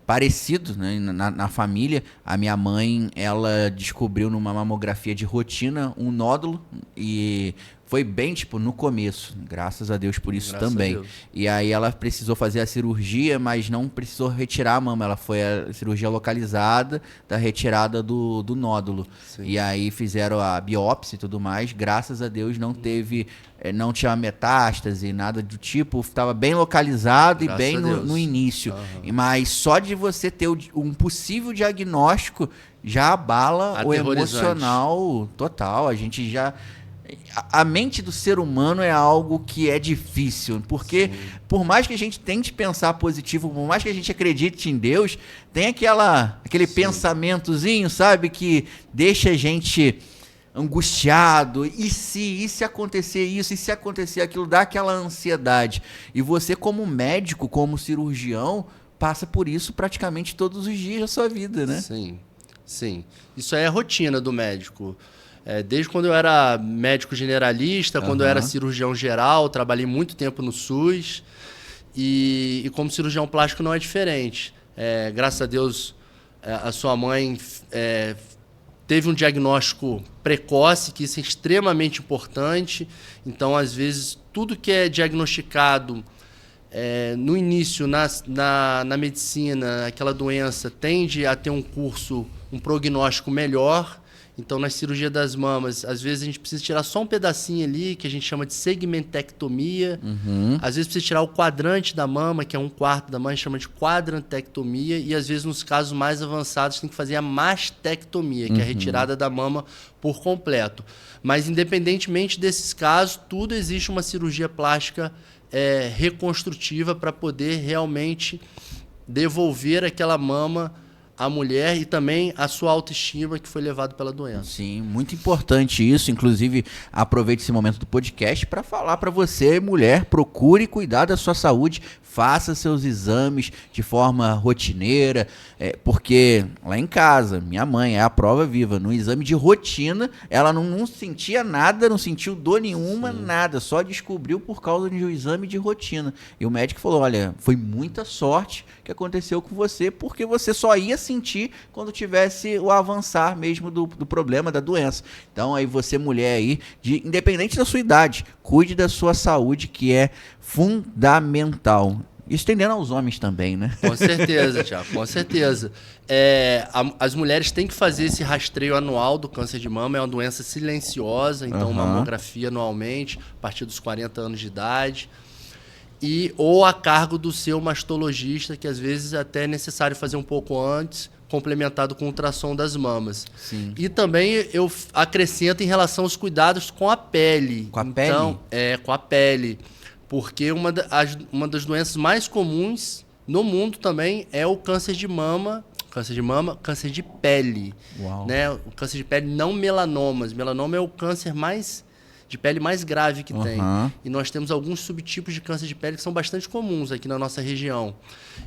Speaker 2: parecido, né, na família. A minha mãe, ela descobriu numa mamografia de rotina um nódulo e foi bem, no começo. Graças a Deus por isso também. E aí ela precisou fazer a cirurgia, mas não precisou retirar a mama. Ela foi a cirurgia localizada da retirada do nódulo. E aí fizeram a biópsia e tudo mais. Graças a Deus não teve, não tinha metástase, nada do tipo. Estava bem localizado e bem no início. Mas só de você ter um possível diagnóstico já abala o emocional total. A gente já... A mente do ser humano é algo que é difícil, porque por mais que a gente tente pensar positivo, por mais que a gente acredite em Deus, tem aquele pensamentozinho, sabe, que deixa a gente angustiado. E se acontecer isso, e se acontecer aquilo, dá aquela ansiedade. E você, como médico, como cirurgião, passa por isso praticamente todos os dias da sua vida, né?
Speaker 1: Sim. Isso é a rotina do médico. Desde quando eu era médico generalista, quando eu era cirurgião geral, trabalhei muito tempo no SUS e como cirurgião plástico não é diferente. Graças a Deus, a sua mãe teve um diagnóstico precoce, que isso é extremamente importante. Então, às vezes, tudo que é diagnosticado no início, na medicina, aquela doença tende a ter um prognóstico melhor. Então, na cirurgia das mamas, às vezes a gente precisa tirar só um pedacinho ali, que a gente chama de segmentectomia. Às vezes precisa tirar o quadrante da mama, que é 1/4 da mama, a gente chama de quadrantectomia. E às vezes, nos casos mais avançados, tem que fazer a mastectomia, que é a retirada da mama por completo. Mas, independentemente desses casos, tudo existe uma cirurgia plástica reconstrutiva para poder realmente devolver aquela mama a mulher e também a sua autoestima que foi levada pela doença.
Speaker 2: Sim, muito importante isso. Inclusive, aproveite esse momento do podcast para falar para você, mulher, procure cuidar da sua saúde, faça seus exames de forma rotineira, porque lá em casa, minha mãe é a prova viva, no exame de rotina, ela não sentia nada, não sentiu dor nenhuma, nada, só descobriu por causa de um exame de rotina. E o médico falou, olha, foi muita sorte que aconteceu com você, porque você só ia sentir quando tivesse o avançar mesmo do problema, da doença. Então, aí você, mulher aí, independente da sua idade, cuide da sua saúde, que é fundamental. Estendendo aos homens também, né?
Speaker 1: Com certeza, Thiago, com certeza. As mulheres têm que fazer esse rastreio anual do câncer de mama, é uma doença silenciosa, então mamografia anualmente, a partir dos 40 anos de idade. Ou a cargo do seu mastologista, que às vezes até é necessário fazer um pouco antes, complementado com ultrassom das mamas. E também eu acrescento em relação aos cuidados com a pele.
Speaker 2: Com a pele?
Speaker 1: Com a pele. Porque uma das doenças mais comuns no mundo também é o câncer de mama, câncer de mama, câncer de pele.
Speaker 2: Uau.
Speaker 1: Né? O câncer de pele, não melanomas. Melanoma é o câncer de pele mais grave que tem. E nós temos alguns subtipos de câncer de pele que são bastante comuns aqui na nossa região.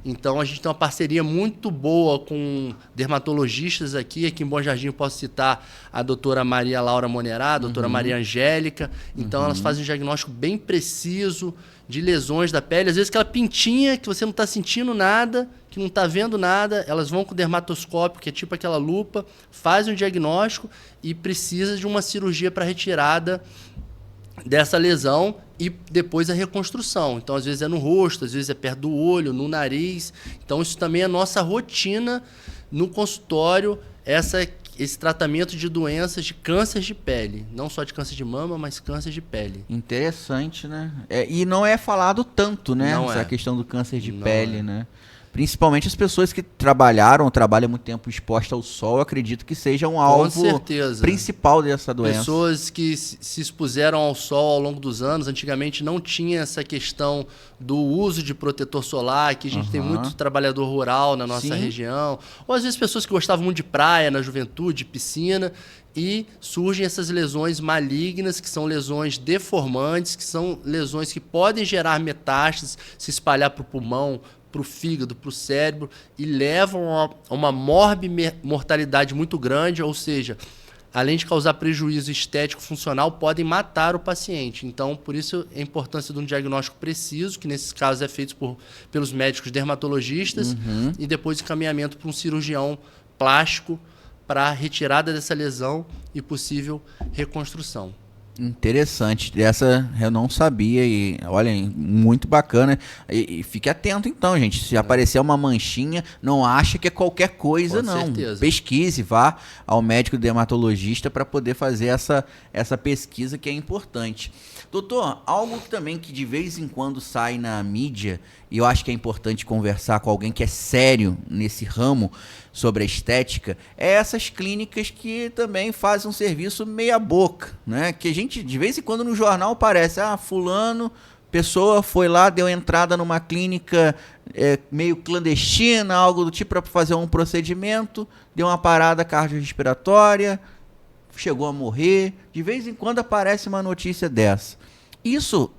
Speaker 1: Então, a gente tem uma parceria muito boa com dermatologistas aqui. Aqui em Bom Jardim eu posso citar a doutora Maria Laura Monerá, a doutora Maria Angélica. Então, elas fazem um diagnóstico bem preciso de lesões da pele. Às vezes, aquela pintinha que você não está sentindo nada, que não está vendo nada, elas vão com o dermatoscópio, que é tipo aquela lupa, fazem um diagnóstico e precisa de uma cirurgia para retirada dessa lesão e depois a reconstrução. Então, às vezes é no rosto, às vezes é perto do olho, no nariz. Então, isso também é nossa rotina no consultório, esse tratamento de doenças de câncer de pele. Não só de câncer de mama, mas câncer de pele.
Speaker 2: Interessante, né? E não é falado tanto, né? Essa questão do câncer de pele, né? Principalmente as pessoas que trabalham muito tempo expostas ao sol, acredito que seja um alvo principal dessa doença.
Speaker 1: Pessoas que se expuseram ao sol ao longo dos anos, antigamente não tinha essa questão do uso de protetor solar, que a gente tem muito trabalhador rural na nossa região, ou às vezes pessoas que gostavam muito de praia na juventude, piscina, e surgem essas lesões malignas, que são lesões deformantes, que são lesões que podem gerar metástases, se espalhar para o pulmão, para o fígado, para o cérebro, e levam a uma mortalidade muito grande, ou seja, além de causar prejuízo estético funcional, podem matar o paciente. Então, por isso a importância de um diagnóstico preciso, que nesses casos é feito pelos médicos dermatologistas, e depois encaminhamento para um cirurgião plástico para a retirada dessa lesão e possível reconstrução.
Speaker 2: Interessante, essa eu não sabia e olha, muito bacana. E fique atento então, gente, se aparecer uma manchinha, não acha que é qualquer coisa, não.
Speaker 1: Certeza.
Speaker 2: Pesquise, vá ao médico dermatologista para poder fazer essa pesquisa que é importante. Doutor, algo também que de vez em quando sai na mídia, e eu acho que é importante conversar com alguém que é sério nesse ramo sobre a estética, é essas clínicas que também fazem um serviço meia boca, né? Que a gente, de vez em quando no jornal parece, fulano, pessoa foi lá, deu entrada numa clínica meio clandestina, algo do tipo para fazer um procedimento, deu uma parada cardiorrespiratória, chegou a morrer. De vez em quando aparece uma notícia dessa. Isso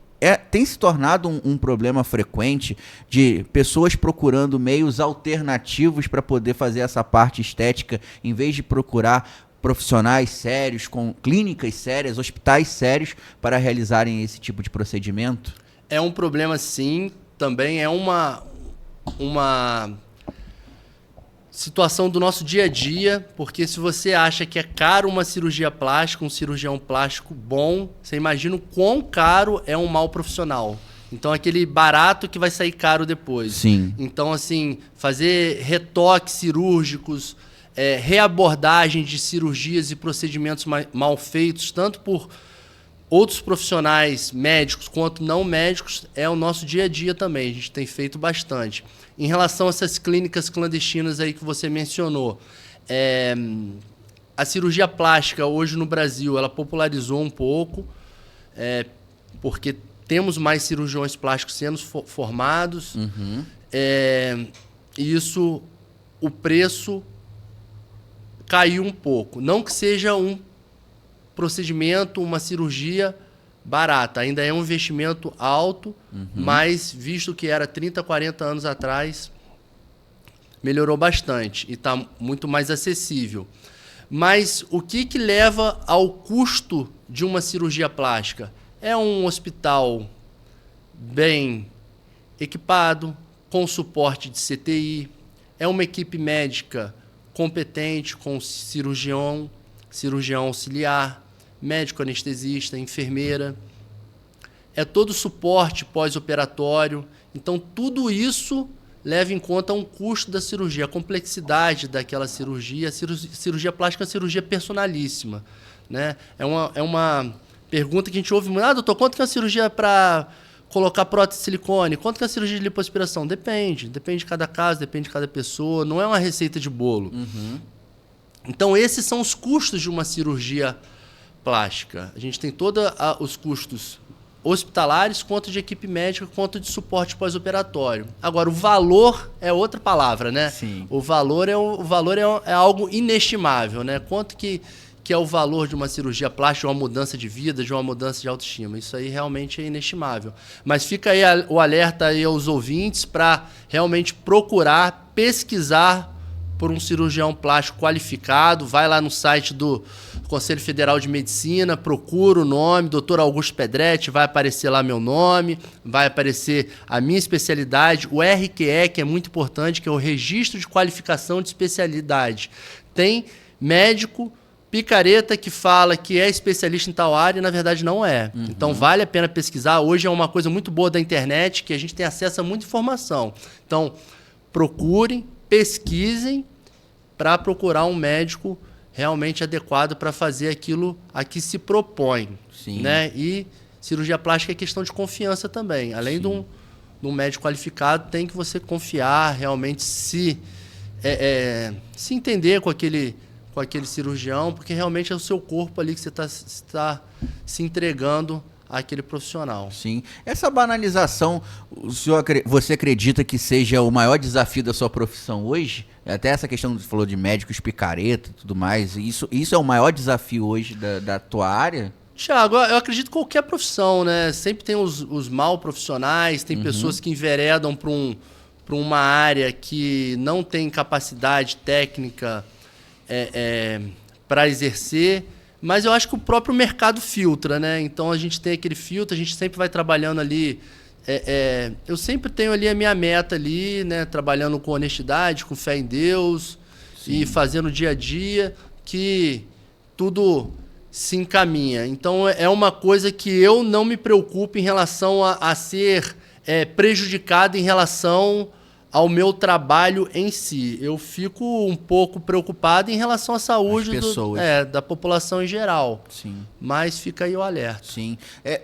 Speaker 2: tem se tornado um problema frequente de pessoas procurando meios alternativos para poder fazer essa parte estética, em vez de procurar profissionais sérios, com clínicas sérias, hospitais sérios para realizarem esse tipo de procedimento?
Speaker 1: É um problema, sim. Também é uma situação do nosso dia a dia, porque se você acha que é caro uma cirurgia plástica, um cirurgião plástico bom, você imagina o quão caro é um mau profissional. Então, aquele barato que vai sair caro depois.
Speaker 2: Sim.
Speaker 1: Então, assim, fazer retoques cirúrgicos, reabordagem de cirurgias e procedimentos mal feitos, tanto por outros profissionais médicos quanto não médicos, é o nosso dia a dia também. A gente tem feito bastante. Em relação a essas clínicas clandestinas aí que você mencionou, a cirurgia plástica hoje no Brasil, ela popularizou um pouco, porque temos mais cirurgiões plásticos sendo formados. E isso, o preço caiu um pouco. Não que seja um procedimento, uma cirurgia barata, ainda é um investimento alto, mas visto que era 30, 40 anos atrás, melhorou bastante e está muito mais acessível. Mas o que leva ao custo de uma cirurgia plástica? É um hospital bem equipado, com suporte de CTI, é uma equipe médica competente, com cirurgião auxiliar, médico anestesista, enfermeira. É todo o suporte pós-operatório. Então, tudo isso leva em conta um custo da cirurgia, a complexidade daquela cirurgia. A cirurgia plástica é uma cirurgia personalíssima, né? É uma pergunta que a gente ouve muito. Doutor, quanto que é a cirurgia para colocar prótese de silicone? Quanto que é a cirurgia de lipoaspiração? Depende de cada caso, depende de cada pessoa. Não é uma receita de bolo. Então, esses são os custos de uma cirurgia plástica. A gente tem todos os custos hospitalares, quanto de equipe médica, quanto de suporte pós-operatório. Agora, o valor é outra palavra, né?
Speaker 2: Sim.
Speaker 1: O valor é algo inestimável, né? Quanto que é o valor de uma cirurgia plástica, de uma mudança de vida, de uma mudança de autoestima. Isso aí realmente é inestimável. Mas fica aí o alerta aí aos ouvintes para realmente procurar, pesquisar por um cirurgião plástico qualificado. Vai lá no site do Conselho Federal de Medicina, procura o nome, Dr. Augusto Pedretti, vai aparecer lá meu nome, vai aparecer a minha especialidade, o RQE, que é muito importante, que é o Registro de Qualificação de Especialidade. Tem médico picareta que fala que é especialista em tal área e, na verdade, não é. Então, vale a pena pesquisar. Hoje é uma coisa muito boa da internet, que a gente tem acesso a muita informação. Então, procurem, pesquisem para procurar um médico realmente adequado para fazer aquilo a que se propõe.
Speaker 2: Sim.
Speaker 1: Né? E cirurgia plástica é questão de confiança também. Além de um médico qualificado, tem que você confiar, realmente se entender com aquele cirurgião, porque realmente é o seu corpo ali que você está se entregando àquele profissional.
Speaker 2: Sim. Essa banalização, você acredita que seja o maior desafio da sua profissão hoje? Até essa questão que você falou de médicos picareta e tudo mais, isso é o maior desafio hoje da tua área?
Speaker 1: Tiago, eu acredito em qualquer profissão, né? Sempre tem os mal profissionais, tem pessoas que enveredam para uma área que não tem capacidade técnica para exercer, mas eu acho que o próprio mercado filtra, né? Então a gente tem aquele filtro, a gente sempre vai trabalhando ali. Eu sempre tenho ali a minha meta ali, né? Trabalhando com honestidade, com fé em Deus. Sim. E fazendo dia a dia que tudo se encaminha. Então é uma coisa que eu não me preocupo em relação a ser prejudicado em relação ao meu trabalho em si. Eu fico um pouco preocupado em relação à saúde da população em geral. Sim. Mas fica aí o alerta.
Speaker 2: Sim.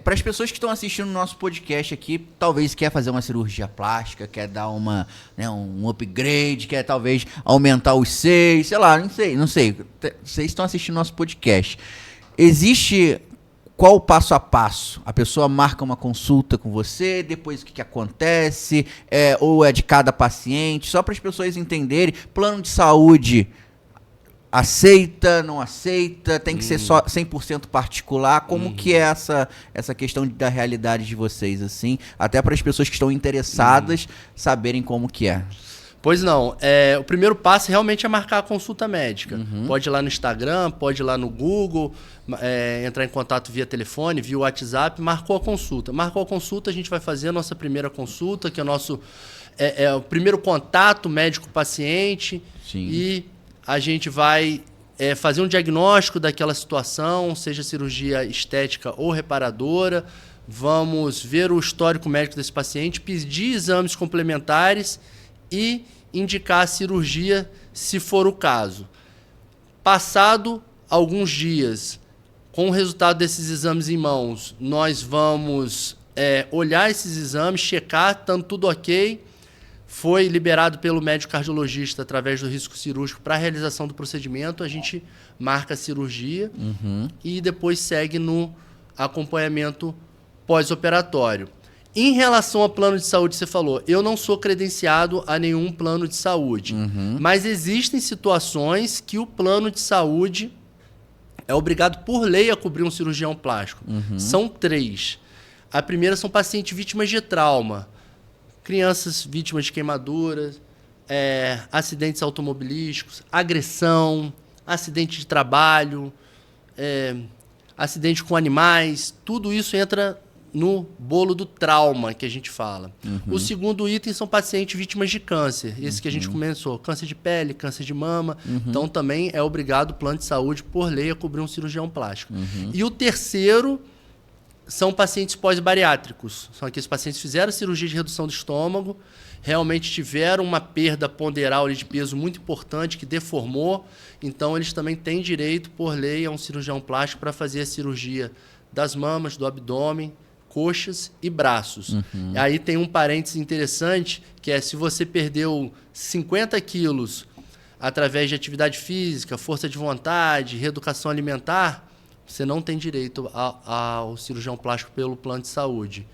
Speaker 2: Para as pessoas que estão assistindo o nosso podcast aqui, talvez quer fazer uma cirurgia plástica, quer dar um upgrade, quer talvez aumentar os seios, sei lá, não sei. Vocês estão assistindo o nosso podcast. Existe... Qual o passo a passo? A pessoa marca uma consulta com você, depois o que acontece, ou é de cada paciente, só para as pessoas entenderem. Plano de saúde, aceita, não aceita, tem que ser só 100% particular. Como que é essa questão da realidade de vocês, assim? Até para as pessoas que estão interessadas saberem como que é.
Speaker 1: Pois não. O primeiro passo realmente é marcar a consulta médica. Pode ir lá no Instagram, pode ir lá no Google, entrar em contato via telefone, via WhatsApp, marcou a consulta. Marcou a consulta, a gente vai fazer a nossa primeira consulta, que é o nosso o primeiro contato médico-paciente. Sim. E a gente vai fazer um diagnóstico daquela situação, seja cirurgia estética ou reparadora. Vamos ver o histórico médico desse paciente, pedir exames complementares e indicar a cirurgia, se for o caso. Passado alguns dias, com o resultado desses exames em mãos, nós vamos olhar esses exames, checar, estando tudo ok. Foi liberado pelo médico cardiologista através do risco cirúrgico para a realização do procedimento. A gente marca a cirurgia e depois segue no acompanhamento pós-operatório. Em relação ao plano de saúde, você falou, eu não sou credenciado a nenhum plano de saúde, mas existem situações que o plano de saúde é obrigado por lei a cobrir um cirurgião plástico. São 3. A primeira são pacientes vítimas de trauma, crianças vítimas de queimaduras, acidentes automobilísticos, agressão, acidente de trabalho, acidente com animais, tudo isso entra no bolo do trauma que a gente fala. O segundo item são pacientes vítimas de câncer, esse que a gente começou, câncer de pele, câncer de mama, então também é obrigado o plano de saúde por lei a cobrir um cirurgião plástico. E o terceiro são pacientes pós-bariátricos, são aqueles pacientes que fizeram cirurgia de redução do estômago, realmente tiveram uma perda ponderal de peso muito importante, que deformou, então eles também têm direito por lei a um cirurgião plástico para fazer a cirurgia das mamas, do abdômen, coxas e braços. E aí tem um parênteses interessante, que é se você perdeu 50 quilos através de atividade física, força de vontade, reeducação alimentar, você não tem direito ao cirurgião plástico pelo plano de saúde.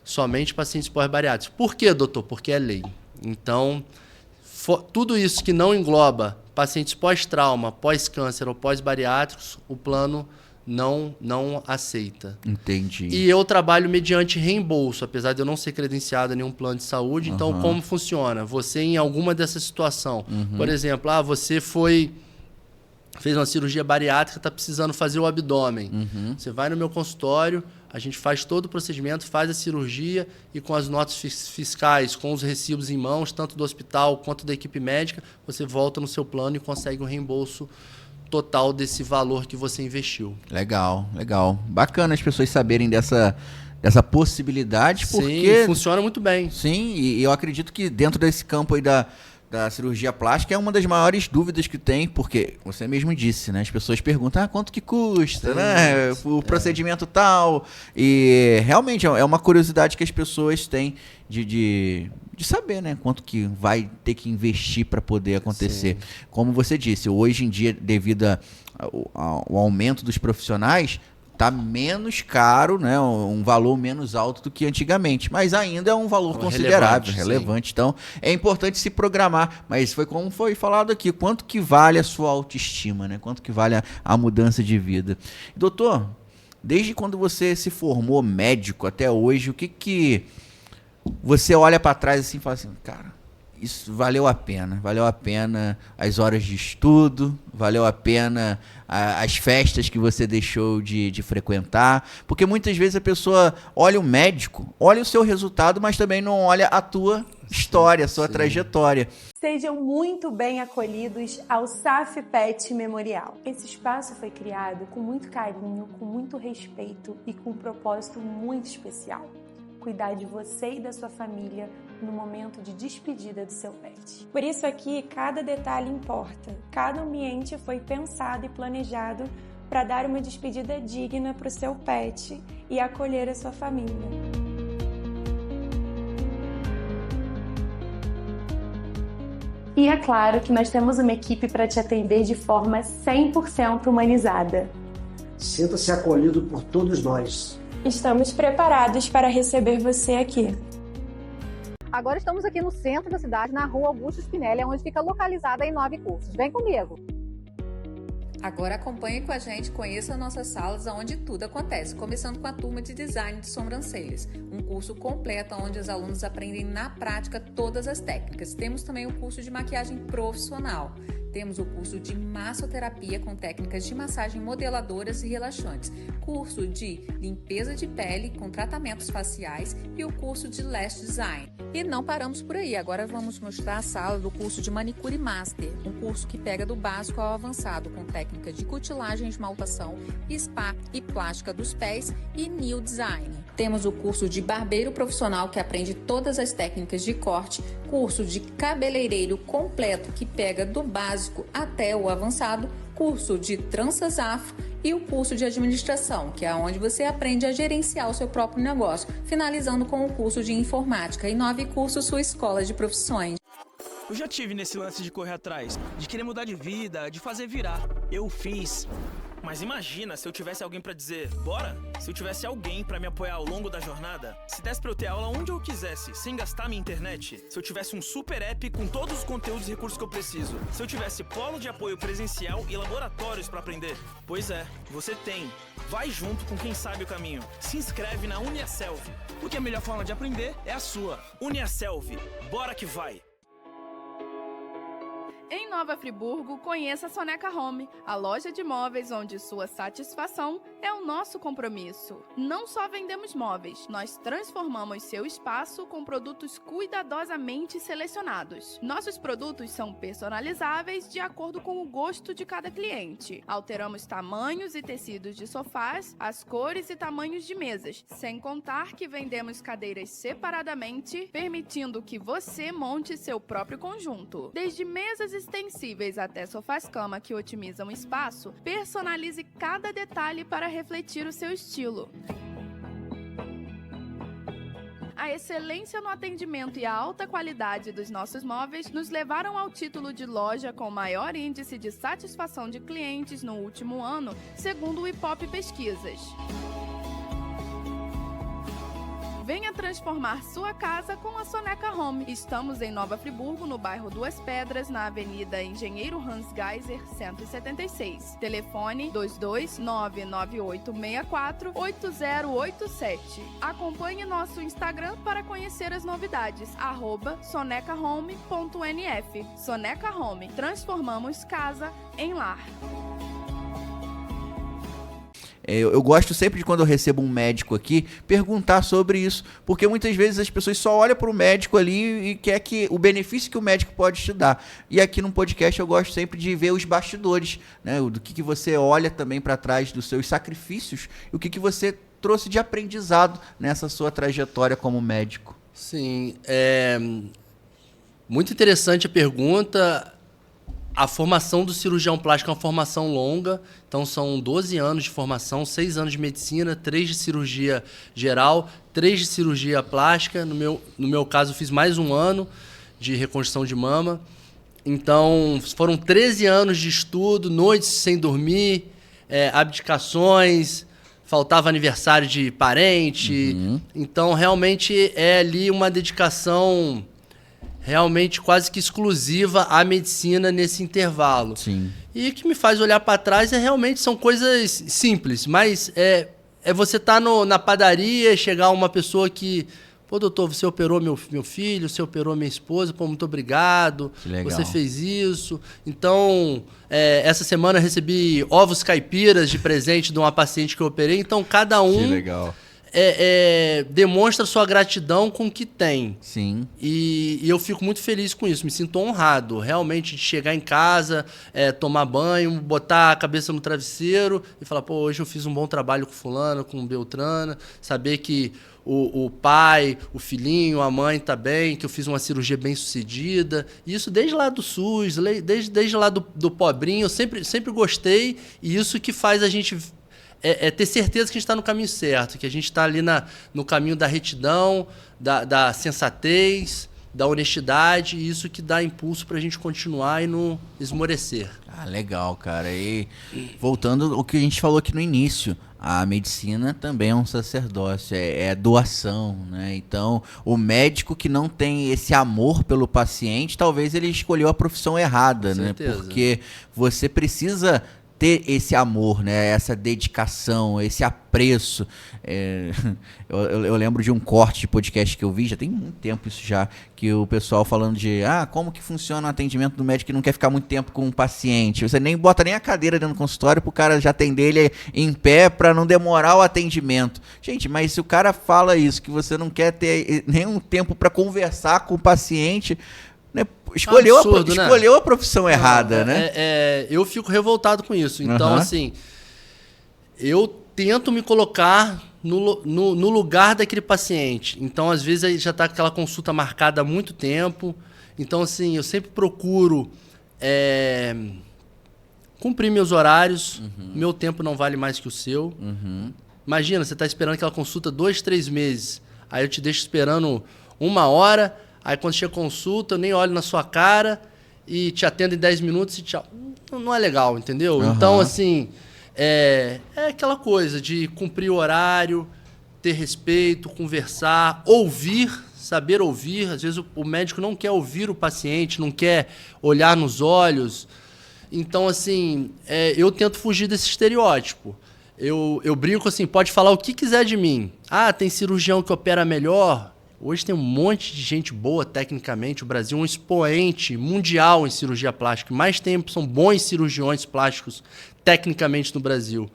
Speaker 1: Somente pacientes pós-bariátricos. Por quê, doutor? Porque é lei. Então, tudo isso que não engloba pacientes pós-trauma, pós-câncer ou pós-bariátricos, o plano não aceita.
Speaker 2: Entendi.
Speaker 1: E eu trabalho mediante reembolso, apesar de eu não ser credenciado em nenhum plano de saúde. Então, como funciona? Você, em alguma dessa situação, por exemplo, você fez uma cirurgia bariátrica, está precisando fazer o abdômen. Você vai no meu consultório, a gente faz todo o procedimento, faz a cirurgia e com as notas fiscais, com os recibos em mãos, tanto do hospital quanto da equipe médica, você volta no seu plano e consegue um reembolso total desse valor que você investiu.
Speaker 2: Legal, legal. Bacana as pessoas saberem dessa possibilidade, porque...
Speaker 1: Sim, funciona muito bem.
Speaker 2: Sim, e eu acredito que dentro desse campo aí da cirurgia plástica é uma das maiores dúvidas que tem, porque você mesmo disse, né? As pessoas perguntam, quanto que custa, né? O procedimento tal. E realmente é uma curiosidade que as pessoas têm de saber, né? Quanto que vai ter que investir para poder acontecer. Sim. Como você disse, hoje em dia, devido ao aumento dos profissionais, tá menos caro, né? Um valor menos alto do que antigamente, mas ainda é um valor considerável, relevante. Então, é importante se programar, mas foi como foi falado aqui, quanto que vale a sua autoestima, né? Quanto que vale a mudança de vida. Doutor, desde quando você se formou médico até hoje, o que você olha para trás assim e fala assim, cara, isso valeu a pena as horas de estudo, valeu a pena as festas que você deixou de frequentar, porque muitas vezes a pessoa olha o médico, olha o seu resultado, mas também não olha a tua história, a sua trajetória.
Speaker 3: Sejam muito bem acolhidos ao SAF Pet Memorial. Esse espaço foi criado com muito carinho, com muito respeito e com um propósito muito especial. Cuidar de você e da sua família no momento de despedida do seu pet. Por isso aqui, cada detalhe importa. Cada ambiente foi pensado e planejado para dar uma despedida digna para o seu pet e acolher a sua família. E é claro que nós temos uma equipe para te atender de forma 100% humanizada.
Speaker 4: Sinta-se acolhido por todos nós.
Speaker 3: Estamos preparados para receber você aqui.
Speaker 5: Agora estamos aqui no centro da cidade, na rua Augusto Spinelli, onde fica localizada a Inove Cursos. Vem comigo!
Speaker 6: Agora acompanhe com a gente, conheça nossas salas onde tudo acontece, começando com a turma de design de sobrancelhas, um curso completo onde os alunos aprendem na prática todas as técnicas. Temos também o curso de maquiagem profissional. Temos o curso de massoterapia com técnicas de massagem modeladoras e relaxantes, curso de limpeza de pele com tratamentos faciais e o curso de lash design. E não paramos por aí, agora vamos mostrar a sala do curso de manicure master, um curso que pega do básico ao avançado com técnicas de cutilagem, esmaltação, spa e plástica dos pés e nail design. Temos o curso de barbeiro profissional que aprende todas as técnicas de corte, curso de cabeleireiro completo que pega do básico até o avançado, curso de tranças afro e o curso de administração, que é onde você aprende a gerenciar o seu próprio negócio, finalizando com o curso de informática. Inove Cursos, sua escola de profissões.
Speaker 7: Eu já tive nesse lance de correr atrás, de querer mudar de vida, de fazer virar. Eu fiz. Mas imagina se eu tivesse alguém pra dizer, bora? Se eu tivesse alguém pra me apoiar ao longo da jornada, se desse pra eu ter aula onde eu quisesse, sem gastar minha internet, se eu tivesse um super app com todos os conteúdos e recursos que eu preciso, se eu tivesse polo de apoio presencial e laboratórios pra aprender. Pois é, você tem. Vai junto com quem sabe o caminho. Se inscreve na UniaSelv, porque a melhor forma de aprender é a sua. UniaSelv, bora que vai!
Speaker 8: Em Nova Friburgo, conheça a Soneca Home, a loja de móveis onde sua satisfação é o nosso compromisso. Não só vendemos móveis, nós transformamos seu espaço com produtos cuidadosamente selecionados. Nossos produtos são personalizáveis de acordo com o gosto de cada cliente. Alteramos tamanhos e tecidos de sofás, as cores e tamanhos de mesas, sem contar que vendemos cadeiras separadamente, permitindo que você monte seu próprio conjunto. Desde mesas extensíveis até sofás-cama que otimizam o espaço, personalize cada detalhe para refletir o seu estilo. A A excelência no atendimento e a alta qualidade dos nossos móveis nos levaram ao título de loja com maior índice de satisfação de clientes no último ano, segundo o Ipope Pesquisas. Venha transformar sua casa com a Soneca Home. Estamos em Nova Friburgo, no bairro Duas Pedras, na Avenida Engenheiro Hans Geiser, 176. Telefone 22998648087. Acompanhe nosso Instagram para conhecer as novidades. @sonecahome.nf. Soneca Home. Transformamos casa em lar.
Speaker 2: Eu gosto sempre de, quando eu recebo um médico aqui, perguntar sobre isso, porque muitas vezes as pessoas só olham para o médico ali e quer que o benefício que o médico pode te dar. E aqui no podcast eu gosto sempre de ver os bastidores, né? Do que você olha também para trás dos seus sacrifícios e o que você trouxe de aprendizado nessa sua trajetória como médico.
Speaker 1: Sim, muito interessante a pergunta. A formação do cirurgião plástico é uma formação longa, então são 12 anos de formação, 6 anos de medicina, 3 de cirurgia geral, 3 de cirurgia plástica. No meu caso, fiz mais um ano de reconstrução de mama. Então, foram 13 anos de estudo, noites sem dormir, abdicações, faltava aniversário de parente. Então, realmente é ali uma dedicação realmente quase que exclusiva à medicina nesse intervalo.
Speaker 2: Sim.
Speaker 1: E o que me faz olhar para trás realmente são coisas simples, mas é você estar na padaria e chegar uma pessoa que, pô, doutor, você operou meu filho, você operou minha esposa, pô, muito obrigado,
Speaker 2: que legal.
Speaker 1: Você fez isso. Então, essa semana eu recebi ovos caipiras de presente de uma paciente que eu operei, então cada um...
Speaker 2: Que legal.
Speaker 1: Demonstra sua gratidão com o que tem.
Speaker 2: Sim.
Speaker 1: E eu fico muito feliz com isso, me sinto honrado, realmente, de chegar em casa, tomar banho, botar a cabeça no travesseiro e falar, pô, hoje eu fiz um bom trabalho com fulano, com Beltrana, saber que o pai, o filhinho, a mãe tá bem, que eu fiz uma cirurgia bem sucedida. Isso desde lá do SUS, desde lá do pobrinho, eu sempre gostei, e isso que faz a gente... ter certeza que a gente está no caminho certo, que a gente está ali no caminho da retidão, da sensatez, da honestidade, e isso que dá impulso para a gente continuar e não esmorecer.
Speaker 2: Ah, legal, cara. E voltando ao que a gente falou aqui no início, a medicina também é um sacerdócio, é doação, né? Então, o médico que não tem esse amor pelo paciente, talvez ele escolheu a profissão errada, né? Porque você precisa ter esse amor, né? Essa dedicação, esse apreço. Eu lembro de um corte de podcast que eu vi, já tem muito tempo isso já, que o pessoal falando de como que funciona o atendimento do médico que não quer ficar muito tempo com um paciente. Você nem bota nem a cadeira dentro do consultório pro cara já atender ele em pé para não demorar o atendimento. Gente, mas se o cara fala isso, que você não quer ter nenhum tempo para conversar com o paciente... Escolheu a profissão errada, né?
Speaker 1: Eu fico revoltado com isso. Então, assim, eu tento me colocar no lugar daquele paciente. Então, às vezes, aí já está aquela consulta marcada há muito tempo. Então, assim, eu sempre procuro cumprir meus horários. Meu tempo não vale mais que o seu. Imagina, você está esperando aquela consulta 2, 3 meses. Aí eu te deixo esperando 1 hora... Aí quando chega a consulta, eu nem olho na sua cara e te atendo em 10 minutos e tchau. Não é legal, entendeu? Então, assim, é aquela coisa de cumprir o horário, ter respeito, conversar, ouvir, saber ouvir. Às vezes o médico não quer ouvir o paciente, não quer olhar nos olhos. Então, assim, eu tento fugir desse estereótipo. Eu brinco assim, pode falar o que quiser de mim. Tem cirurgião que opera melhor. Hoje tem um monte de gente boa tecnicamente. O Brasil é um expoente mundial em cirurgia plástica. Mais tempo são bons cirurgiões plásticos tecnicamente no Brasil.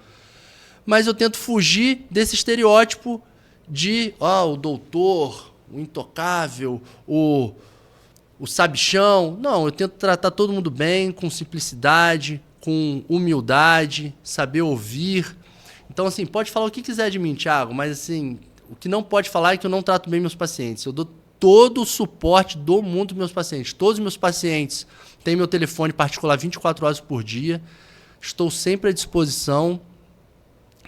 Speaker 1: Mas eu tento fugir desse estereótipo de o doutor, o intocável, o sabichão. Não, eu tento tratar todo mundo bem, com simplicidade, com humildade, saber ouvir. Então, assim, pode falar o que quiser de mim, Thiago, mas assim... O que não pode falar é que eu não trato bem meus pacientes. Eu dou todo o suporte do mundo para meus pacientes. Todos os meus pacientes têm meu telefone particular 24 horas por dia. Estou sempre à disposição.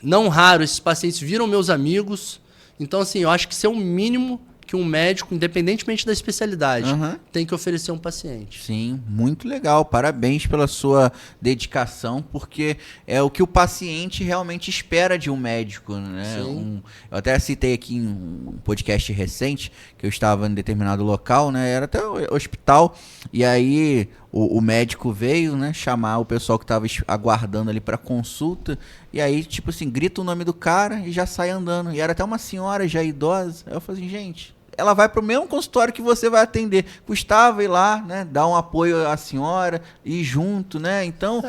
Speaker 1: Não raro, esses pacientes viram meus amigos. Então, assim, eu acho que isso é o mínimo que um médico, independentemente da especialidade,
Speaker 2: Aham.
Speaker 1: tem que oferecer a um paciente.
Speaker 2: Sim, muito legal. Parabéns pela sua dedicação, porque é o que o paciente realmente espera de um médico, né?
Speaker 1: Sim.
Speaker 2: Eu até citei aqui em um podcast recente, que eu estava em determinado local, né? Era até o hospital, e aí o médico veio, né, chamar o pessoal que estava aguardando ali para consulta, e aí, tipo assim, grita o nome do cara e já sai andando. E era até uma senhora já idosa. Aí eu falei assim, gente, ela vai pro mesmo consultório que você vai atender. Custava ir lá, né? Dar um apoio à senhora, ir junto, né? Então,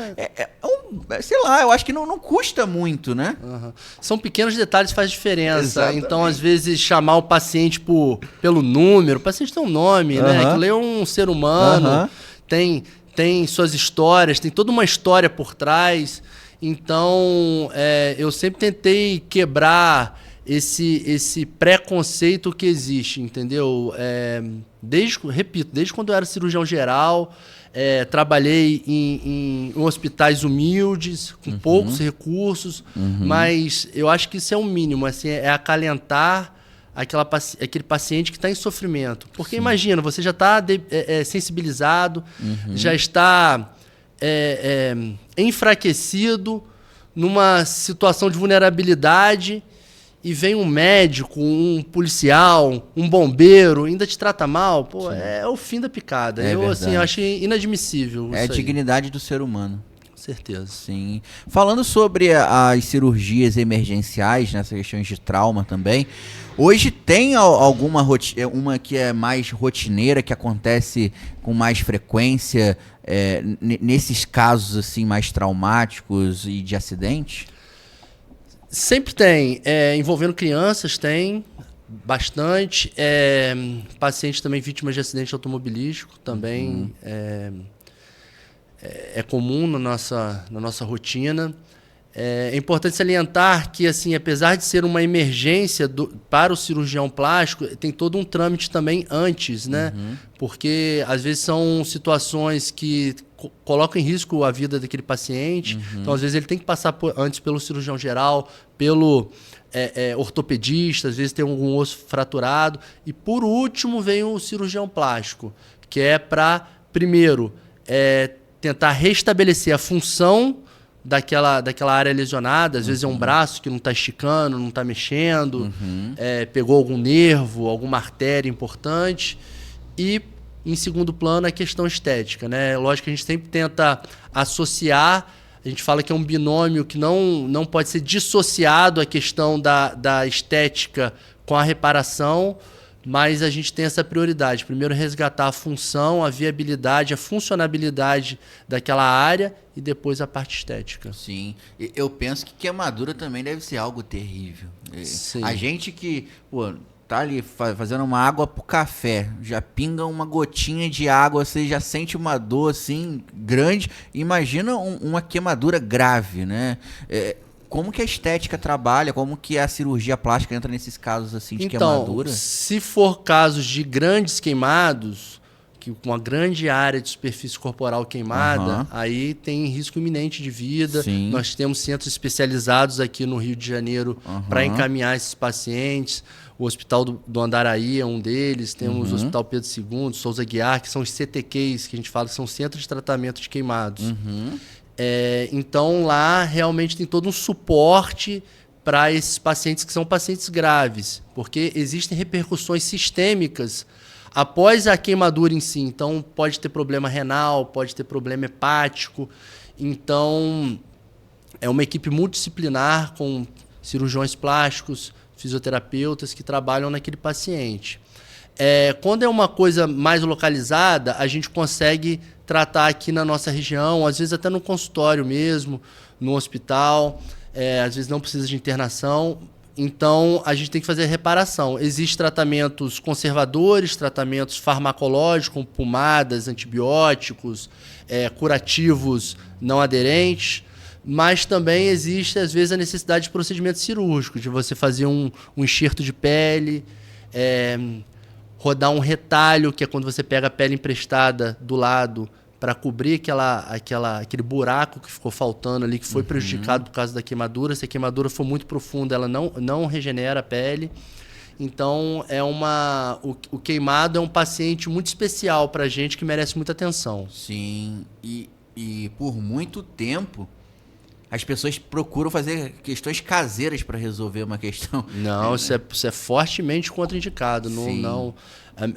Speaker 2: sei lá, eu acho que não custa muito, né?
Speaker 1: Uhum. São pequenos detalhes que fazem diferença.
Speaker 2: Exatamente.
Speaker 1: Então, às vezes, chamar o paciente pelo número. O paciente tem um nome, né?
Speaker 2: Aham.
Speaker 1: Aquilo é um ser humano.
Speaker 2: Aham.
Speaker 1: Tem suas histórias, tem toda uma história por trás. Então, eu sempre tentei quebrar esse preconceito que existe, entendeu? Desde quando eu era cirurgião geral, trabalhei em hospitais humildes, com poucos recursos, mas eu acho que isso é o mínimo, assim, é acalentar aquele paciente que está em sofrimento. Porque imagina, você já está sensibilizado, já está enfraquecido numa situação de vulnerabilidade, e vem um médico, um policial, um bombeiro, ainda te trata mal, pô, é o fim da picada. Eu achei inadmissível
Speaker 2: É a
Speaker 1: isso aí.
Speaker 2: dignidade do ser humano.
Speaker 1: Com certeza.
Speaker 2: Sim. Falando sobre as cirurgias emergenciais, nessas questões de trauma também, hoje tem alguma uma que é mais rotineira, que acontece com mais frequência nesses casos assim mais traumáticos e de acidente?
Speaker 1: Sempre tem. Envolvendo crianças, tem bastante. Pacientes também vítimas de acidente automobilístico também é comum na nossa rotina. É importante salientar que, assim, apesar de ser uma emergência para o cirurgião plástico, tem todo um trâmite também antes, né? Porque, às vezes, são situações que colocam em risco a vida daquele paciente. Então, às vezes, ele tem que passar antes pelo cirurgião geral, pelo ortopedista, às vezes tem algum osso fraturado. E, por último, vem o cirurgião plástico, que é para, primeiro, tentar restabelecer a função daquela área lesionada. Às vezes é um braço que não está esticando, não está mexendo, pegou algum nervo, alguma artéria importante. E, em segundo plano, a questão estética, né? Lógico que a gente sempre tenta associar, a gente fala que é um binômio que não pode ser dissociado a questão da estética com a reparação, mas a gente tem essa prioridade. Primeiro, resgatar a função, a viabilidade, a funcionabilidade daquela área e depois a parte estética.
Speaker 2: Sim. Eu penso que queimadura também deve ser algo terrível.
Speaker 1: Sim.
Speaker 2: A gente que tá ali fazendo uma água pro café, já pinga uma gotinha de água, você já sente uma dor assim grande. Imagina uma queimadura grave, né? Como que a estética trabalha? Como que a cirurgia plástica entra nesses casos assim de queimadura?
Speaker 1: Se for casos de grandes queimados, com uma grande área de superfície corporal queimada, aí tem risco iminente de vida.
Speaker 2: Sim.
Speaker 1: Nós temos centros especializados aqui no Rio de Janeiro para encaminhar esses pacientes. O Hospital do Andaraí é um deles, temos o Hospital Pedro II, Souza Guiar, que são os CTQs, que a gente fala que são Centros de Tratamento de Queimados. Então, lá realmente tem todo um suporte para esses pacientes que são pacientes graves, porque existem repercussões sistêmicas após a queimadura em si. Então, pode ter problema renal, pode ter problema hepático. Então, é uma equipe multidisciplinar com cirurgiões plásticos, fisioterapeutas que trabalham naquele paciente. Quando é uma coisa mais localizada, a gente consegue tratar aqui na nossa região, às vezes até no consultório mesmo, no hospital, às vezes não precisa de internação. Então, a gente tem que fazer reparação. Existem tratamentos conservadores, tratamentos farmacológicos, como pomadas, antibióticos, curativos não aderentes, mas também existe, às vezes, a necessidade de procedimento cirúrgico, de você fazer um enxerto de pele, rodar um retalho, que é quando você pega a pele emprestada do lado para cobrir aquele buraco que ficou faltando ali, que foi prejudicado por causa da queimadura. Se a queimadura for muito profunda, ela não regenera a pele. Então, o queimado é um paciente muito especial pra gente que merece muita atenção.
Speaker 2: Sim, e por muito tempo as pessoas procuram fazer questões caseiras para resolver uma questão.
Speaker 1: Não, isso é fortemente contraindicado.
Speaker 2: Sim.
Speaker 1: Não.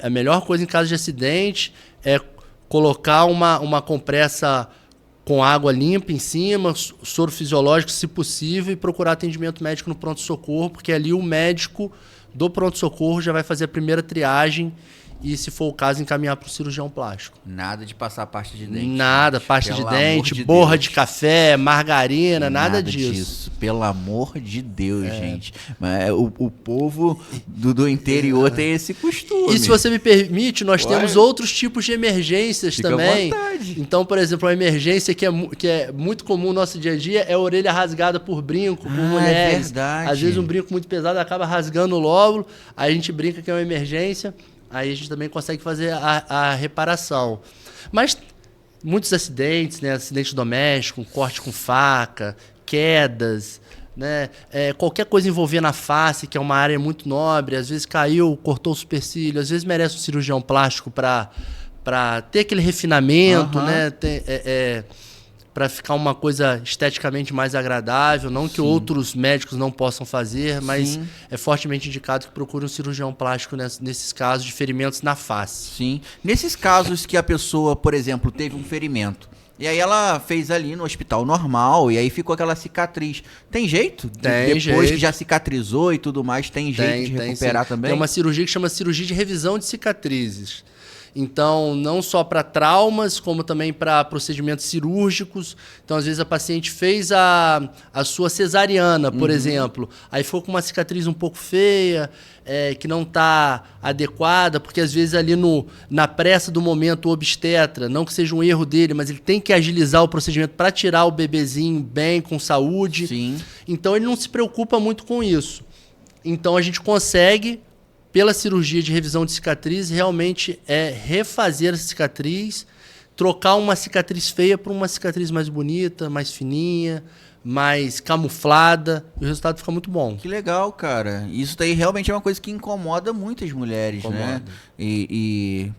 Speaker 1: A melhor coisa em caso de acidente é colocar uma compressa com água limpa em cima, soro fisiológico, se possível, e procurar atendimento médico no pronto-socorro, porque ali o médico do pronto-socorro já vai fazer a primeira triagem e, se for o caso, encaminhar para o cirurgião plástico.
Speaker 2: Nada de passar pasta de dente.
Speaker 1: Nada,
Speaker 2: gente.
Speaker 1: pasta de
Speaker 2: Pelo
Speaker 1: dente,
Speaker 2: amor de
Speaker 1: borra
Speaker 2: Deus.
Speaker 1: de café, margarina, nada disso.
Speaker 2: Pelo amor de Deus, gente. Mas o povo do interior tem esse costume.
Speaker 1: E se você me permite, nós
Speaker 2: Ué?
Speaker 1: temos outros tipos de emergências
Speaker 2: Fica
Speaker 1: também.
Speaker 2: à vontade.
Speaker 1: Então, por exemplo, uma emergência que é muito comum no nosso dia a dia é a orelha rasgada por brinco, por mulheres.
Speaker 2: É verdade.
Speaker 1: Às vezes um brinco muito pesado acaba rasgando o lóbulo, aí a gente brinca que é uma emergência, aí a gente também consegue fazer a reparação. Mas muitos acidentes, né? Acidente doméstico, corte com faca, quedas, né? Qualquer coisa envolvendo a face, que é uma área muito nobre, às vezes caiu, cortou o supercílio, às vezes merece um cirurgião plástico para ter aquele refinamento, né? Para ficar uma coisa esteticamente mais agradável, não que outros médicos não possam fazer, mas é fortemente indicado que procure um cirurgião plástico nesses casos de ferimentos na face.
Speaker 2: Sim. Nesses casos que a pessoa, por exemplo, teve um ferimento, e aí ela fez ali no hospital normal, e aí ficou aquela cicatriz. Tem jeito? Depois
Speaker 1: jeito.
Speaker 2: que já cicatrizou e tudo mais, tem jeito de recuperar
Speaker 1: sim.
Speaker 2: também?
Speaker 1: Tem uma cirurgia que chama cirurgia de revisão de cicatrizes. Então, não só para traumas, como também para procedimentos cirúrgicos. Então, às vezes, a paciente fez a sua cesariana, por exemplo. Aí ficou com uma cicatriz um pouco feia, que não está adequada, porque às vezes ali na pressa do momento, o obstetra, não que seja um erro dele, mas ele tem que agilizar o procedimento para tirar o bebezinho bem, com saúde.
Speaker 2: Sim.
Speaker 1: Então, ele não se preocupa muito com isso. Então, a gente consegue, pela cirurgia de revisão de cicatriz, realmente refazer a cicatriz, trocar uma cicatriz feia por uma cicatriz mais bonita, mais fininha, mais camuflada, e o resultado fica muito bom.
Speaker 2: Que legal, cara. Isso daí realmente é uma coisa que incomoda muitas mulheres, né?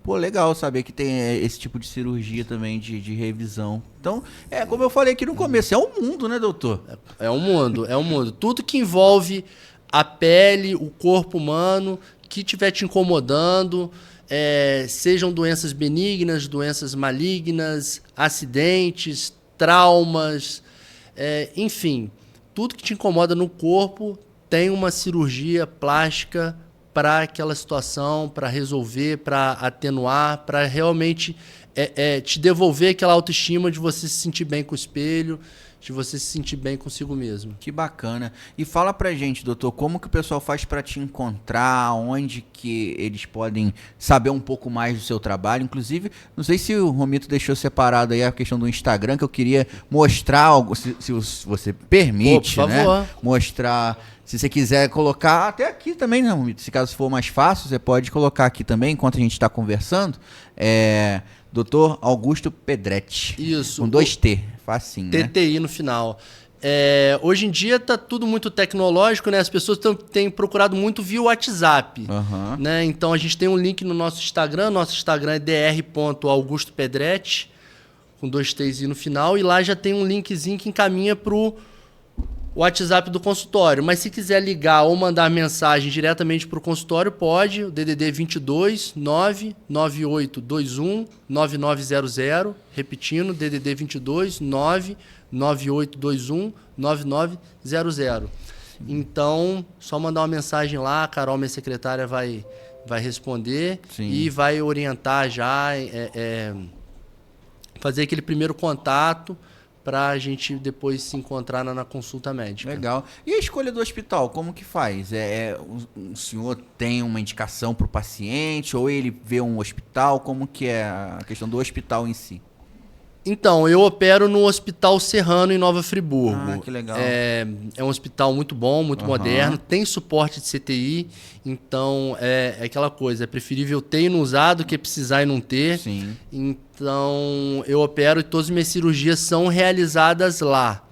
Speaker 2: Pô, legal saber que tem esse tipo de cirurgia também de revisão. Então, como eu falei aqui no começo, é um mundo, né, doutor?
Speaker 1: É um mundo. Tudo que envolve a pele, o corpo humano, que estiver te incomodando, sejam doenças benignas, doenças malignas, acidentes, traumas, enfim, tudo que te incomoda no corpo tem uma cirurgia plástica para aquela situação, para resolver, para atenuar, para realmente te devolver aquela autoestima de você se sentir bem com o espelho, de você se sentir bem consigo mesmo.
Speaker 2: Que bacana. E fala pra gente, doutor, como que o pessoal faz pra te encontrar, onde que eles podem saber um pouco mais do seu trabalho. Inclusive, não sei se o Romito deixou separado aí a questão do Instagram, que eu queria mostrar algo, se você permite,
Speaker 1: por favor,
Speaker 2: né? Mostrar, se você quiser colocar, até aqui também, né, Romito? Se caso for mais fácil, você pode colocar aqui também, enquanto a gente está conversando. Dr. Augusto Pedretti.
Speaker 1: Isso.
Speaker 2: Com 2T, facinho, né?
Speaker 1: TTI no final. Hoje em dia está tudo muito tecnológico, né? As pessoas têm procurado muito via WhatsApp. Né? Então a gente tem um link no nosso Instagram. Nosso Instagram é dr.augustopedretti, com 2T's no final. E lá já tem um linkzinho que encaminha para o WhatsApp do consultório. Mas se quiser ligar ou mandar mensagem diretamente para o consultório, pode. O DDD 22 99821 9900. Repetindo, DDD 22 99821 9900. Então, só mandar uma mensagem lá, a Carol, minha secretária, vai responder. Sim. E vai orientar já, fazer aquele primeiro contato para a gente depois se encontrar na consulta médica.
Speaker 2: Legal. E a escolha do hospital, como que faz? O senhor tem uma indicação para o paciente ou ele vê um hospital? Como que é a questão do hospital em si?
Speaker 1: Então, eu opero no Hospital Serrano, em Nova Friburgo.
Speaker 2: Ah, que legal.
Speaker 1: É um hospital muito bom, muito moderno, tem suporte de CTI, então é aquela coisa, é preferível ter e não usar do que precisar e não ter.
Speaker 2: Sim.
Speaker 1: Então, eu opero e todas as minhas cirurgias são realizadas lá.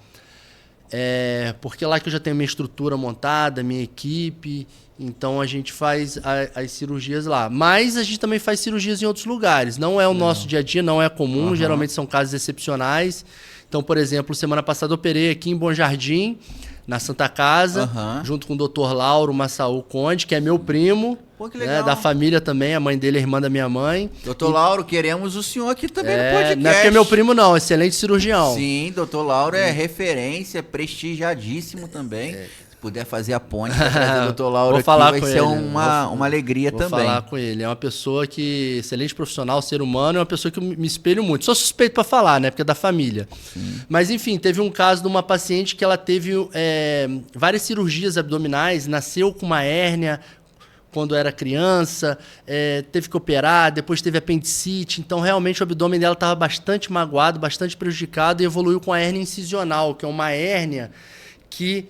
Speaker 1: Porque lá que eu já tenho minha estrutura montada, minha equipe, então a gente faz as cirurgias lá. Mas a gente também faz cirurgias em outros lugares. Não é o nosso dia a dia, não é comum, geralmente são casos excepcionais. Então, por exemplo, semana passada eu operei aqui em Bom Jardim, na Santa Casa, junto com o Dr. Lauro Massaú Conde, que é meu primo.
Speaker 2: Pô, que legal.
Speaker 1: Da família também, a mãe dele é irmã da minha mãe.
Speaker 2: Doutor Lauro, queremos o senhor aqui também no podcast.
Speaker 1: Não é porque é meu primo não, excelente cirurgião.
Speaker 2: Sim, doutor Lauro é referência, prestigiadíssimo também. Se puder fazer a ponte pra trazer o doutor Lauro
Speaker 1: Vou
Speaker 2: aqui,
Speaker 1: falar
Speaker 2: vai
Speaker 1: com
Speaker 2: ser
Speaker 1: ele.
Speaker 2: uma alegria
Speaker 1: Vou
Speaker 2: também.
Speaker 1: falar com ele. É uma pessoa que, excelente profissional, ser humano, é uma pessoa que eu me espelho muito. Sou suspeito pra falar, né? Porque é da família. Sim. Mas, enfim, teve um caso de uma paciente que ela teve várias cirurgias abdominais, nasceu com uma hérnia quando era criança, teve que operar, depois teve apendicite. Então, realmente, o abdômen dela estava bastante magoado, bastante prejudicado e evoluiu com a hérnia incisional, que é uma hérnia que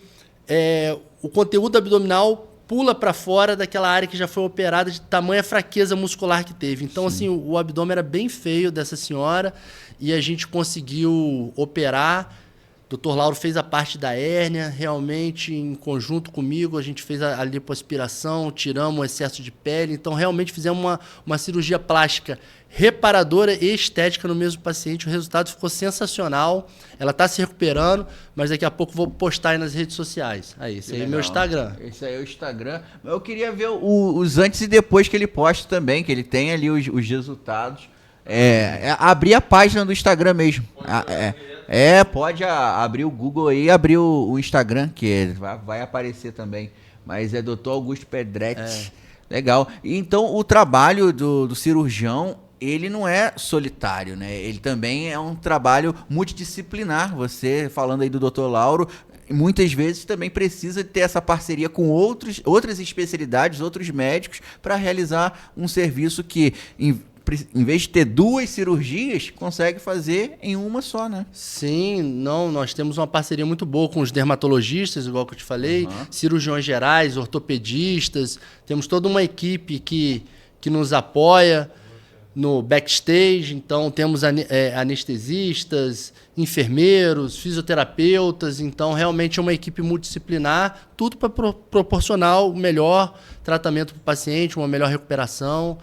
Speaker 1: o conteúdo abdominal pula para fora daquela área que já foi operada de tamanha fraqueza muscular que teve. Então, assim, o abdômen era bem feio dessa senhora e a gente conseguiu operar. O Dr. Lauro fez a parte da hérnia, realmente, em conjunto comigo, a gente fez a lipoaspiração, tiramos o excesso de pele, então realmente fizemos uma cirurgia plástica reparadora e estética no mesmo paciente, o resultado ficou sensacional, ela está se recuperando, mas daqui a pouco vou postar aí nas redes sociais. Aí, esse aí é meu Instagram.
Speaker 2: Esse aí é o Instagram, mas eu queria ver os antes e depois que ele posta também, que ele tem ali os resultados. Abrir a página do Instagram mesmo. Pode abrir o Google aí e abrir o Instagram, que vai aparecer também. Mas é Dr. Augusto Pedretti. Legal. Então, o trabalho do cirurgião, ele não é solitário, né? Ele também é um trabalho multidisciplinar. Você, falando aí do Dr. Lauro, muitas vezes também precisa ter essa parceria com outras especialidades, outros médicos, para realizar um serviço que, em vez de ter 2 cirurgias, consegue fazer em uma só, né?
Speaker 1: Sim, nós temos uma parceria muito boa com os dermatologistas, igual que eu te falei, cirurgiões gerais, ortopedistas, temos toda uma equipe que nos apoia no backstage, então temos anestesistas, enfermeiros, fisioterapeutas, então realmente é uma equipe multidisciplinar, tudo para proporcionar o melhor tratamento para o paciente, uma melhor recuperação.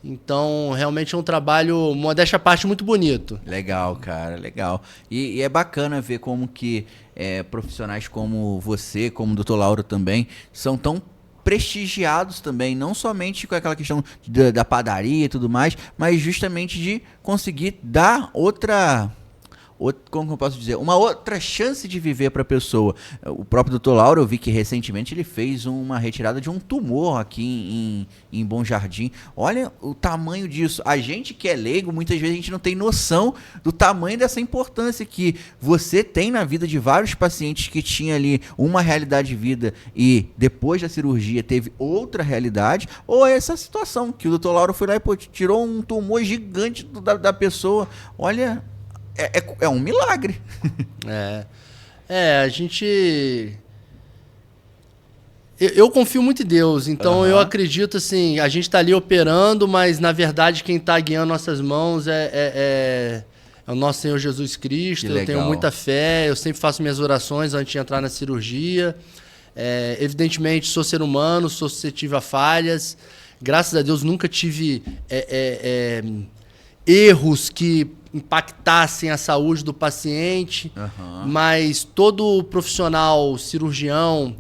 Speaker 1: Então, realmente é um trabalho, modéstia à parte, muito bonito.
Speaker 2: Legal, cara, legal. E é bacana ver como que profissionais como você, como o Dr. Lauro também, são tão prestigiados também, não somente com aquela questão da padaria e tudo mais, mas justamente de conseguir dar como eu posso dizer, uma outra chance de viver para a pessoa. O próprio Dr. Lauro, eu vi que recentemente ele fez uma retirada de um tumor aqui em Bom Jardim. Olha o tamanho disso. A gente que é leigo, muitas vezes a gente não tem noção do tamanho dessa importância que você tem na vida de vários pacientes que tinha ali uma realidade de vida e depois da cirurgia teve outra realidade, ou essa situação que o Dr. Lauro foi lá e tirou um tumor gigante da pessoa. Olha, é um milagre.
Speaker 1: A gente... Eu confio muito em Deus, então eu acredito assim, a gente está ali operando, mas na verdade quem está guiando nossas mãos é o nosso Senhor Jesus Cristo. Eu tenho muita fé, eu sempre faço minhas orações antes de entrar na cirurgia. Evidentemente sou ser humano, sou suscetível a falhas. Graças a Deus nunca tive erros que impactassem a saúde do paciente, mas todo profissional cirurgião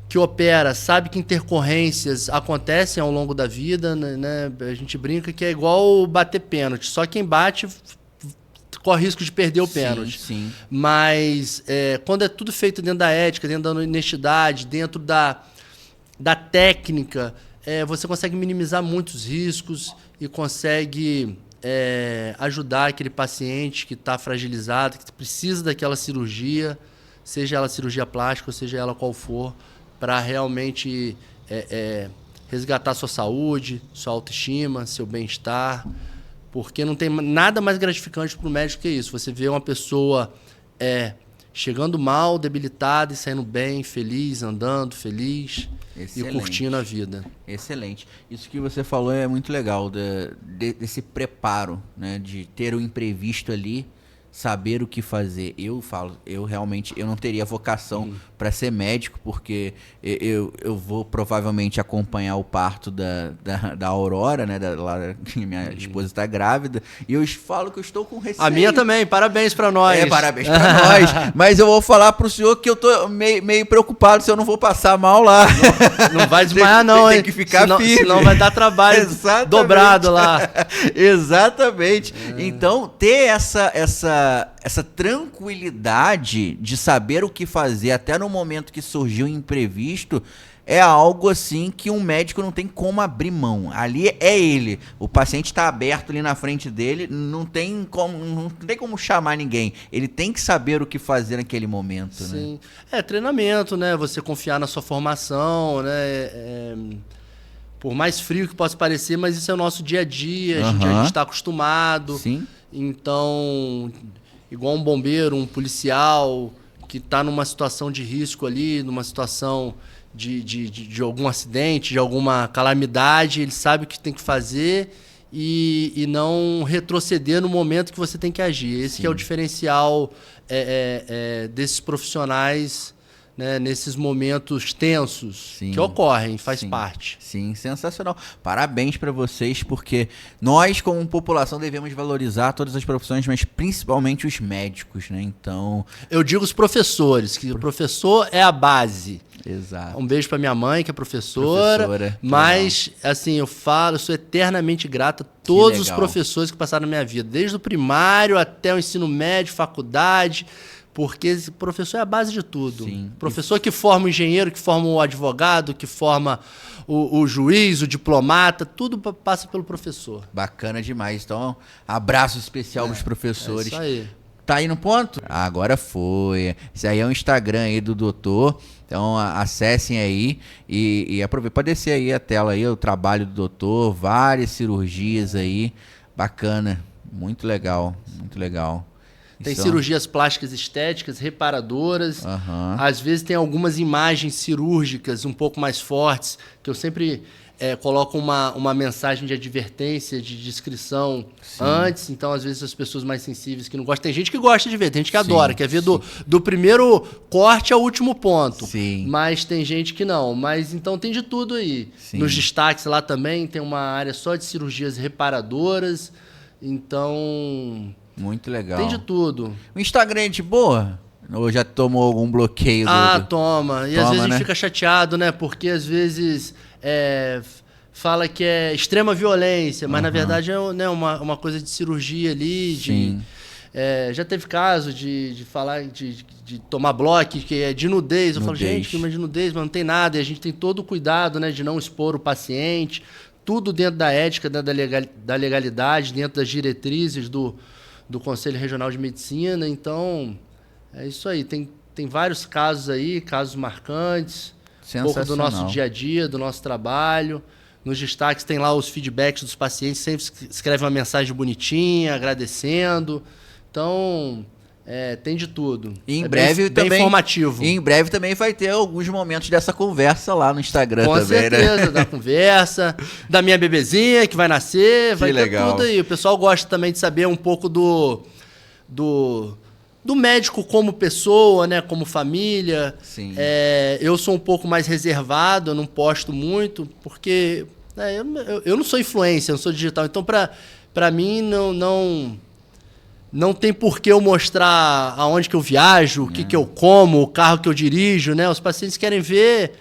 Speaker 1: que opera sabe que intercorrências acontecem ao longo da vida, né? A gente brinca que é igual bater pênalti, só quem bate corre risco de perder o pênalti.
Speaker 2: Sim.
Speaker 1: Mas quando é tudo feito dentro da ética, dentro da honestidade, dentro da técnica, você consegue minimizar muitos riscos e consegue ajudar aquele paciente que está fragilizado, que precisa daquela cirurgia, seja ela cirurgia plástica, ou seja ela qual for, para realmente resgatar sua saúde, sua autoestima, seu bem-estar, porque não tem nada mais gratificante para o médico que isso. Você vê uma pessoa chegando mal, debilitada e saindo bem, feliz, andando feliz. Excelente. E curtindo a vida.
Speaker 2: Excelente. Isso que você falou é muito legal, desse preparo, né, de ter o imprevisto ali, saber o que fazer. Eu falo, eu não teria vocação para ser médico, porque eu vou provavelmente acompanhar o parto da Aurora, né? Minha esposa está grávida, e eu falo que eu estou com receio.
Speaker 1: A minha também, parabéns para nós.
Speaker 2: Parabéns para nós. Mas eu vou falar pro senhor que eu tô meio preocupado se eu não vou passar mal lá.
Speaker 1: Não vai desmaiar não, hein?
Speaker 2: Tem que ficar firme.
Speaker 1: Senão vai dar trabalho dobrado lá.
Speaker 2: Exatamente. Então, ter essa tranquilidade de saber o que fazer até no momento que surgiu um imprevisto é algo assim que um médico não tem como abrir mão. Ali é ele. O paciente está aberto ali na frente dele, não tem como chamar ninguém. Ele tem que saber o que fazer naquele momento.
Speaker 1: Sim. Né? Treinamento, né? Você confiar na sua formação, né? Por mais frio que possa parecer, mas isso é o nosso dia a dia. A gente está acostumado.
Speaker 2: Sim.
Speaker 1: Então, igual um bombeiro, um policial que está numa situação de risco ali, numa situação de algum acidente, de alguma calamidade, ele sabe o que tem que fazer e não retroceder no momento que você tem que agir. Esse que é o diferencial desses profissionais, né, nesses momentos tensos que ocorrem, faz parte.
Speaker 2: Sim, sensacional. Parabéns para vocês, porque nós, como população, devemos valorizar todas as profissões, mas principalmente os médicos, né? Então,
Speaker 1: eu digo os professores, que o professor é a base.
Speaker 2: Exato.
Speaker 1: Um beijo para minha mãe, que é professora, mas assim, eu sou eternamente grato a todos os professores que passaram na minha vida, desde o primário até o ensino médio, faculdade. Porque esse professor é a base de tudo.
Speaker 2: Sim.
Speaker 1: Professor que forma o engenheiro, que forma o advogado, que forma o juiz, o diplomata, tudo passa pelo professor.
Speaker 2: Bacana demais. Então, abraço especial para os professores.
Speaker 1: É isso aí.
Speaker 2: Tá aí no ponto? Agora foi. Esse aí é o Instagram aí do doutor. Então, acessem aí e aproveitem. Pode descer aí a tela aí, o trabalho do doutor, várias cirurgias aí. Bacana. Muito legal, muito legal.
Speaker 1: Tem cirurgias plásticas estéticas, reparadoras. Às vezes tem algumas imagens cirúrgicas um pouco mais fortes, que eu sempre coloco uma mensagem de advertência, de descrição antes. Então, às vezes, as pessoas mais sensíveis que não gostam... Tem gente que gosta de ver, tem gente que adora, quer ver do primeiro corte ao último ponto.
Speaker 2: Sim.
Speaker 1: Mas tem gente que não. Mas então tem de tudo aí.
Speaker 2: Sim.
Speaker 1: Nos destaques lá também tem uma área só de cirurgias reparadoras. Então...
Speaker 2: Muito legal.
Speaker 1: Tem de tudo.
Speaker 2: O Instagram é de boa? Ou já tomou algum bloqueio?
Speaker 1: Toma. E às vezes a gente fica chateado, né? Porque às vezes fala que é extrema violência, mas na verdade é uma coisa de cirurgia ali.
Speaker 2: Sim.
Speaker 1: Já teve caso de falar de tomar bloco, que é de nudez. Eu falo, gente, que é de nudez, mas não tem nada. E a gente tem todo o cuidado, né, de não expor o paciente. Tudo dentro da ética, da legalidade, dentro das diretrizes do Conselho Regional de Medicina. Então, é isso aí. Tem vários casos aí, casos marcantes. Um pouco do nosso dia a dia, do nosso trabalho. Nos destaques tem lá os feedbacks dos pacientes, sempre escreve uma mensagem bonitinha, agradecendo. Então, tem de tudo.
Speaker 2: E em breve
Speaker 1: bem
Speaker 2: também,
Speaker 1: informativo.
Speaker 2: E em breve também vai ter alguns momentos dessa conversa lá no Instagram
Speaker 1: Com
Speaker 2: também,
Speaker 1: certeza,
Speaker 2: né?
Speaker 1: Da conversa, da minha bebezinha que vai nascer, vai ter
Speaker 2: legal.
Speaker 1: Tudo aí. O pessoal gosta também de saber um pouco do médico como pessoa, né, como família.
Speaker 2: Sim.
Speaker 1: Eu sou um pouco mais reservado, eu não posto muito, porque eu não sou influencer, eu não sou digital. Então, para mim, não tem por que eu mostrar aonde que eu viajo, o que eu como, o carro que eu dirijo, né? Os pacientes querem ver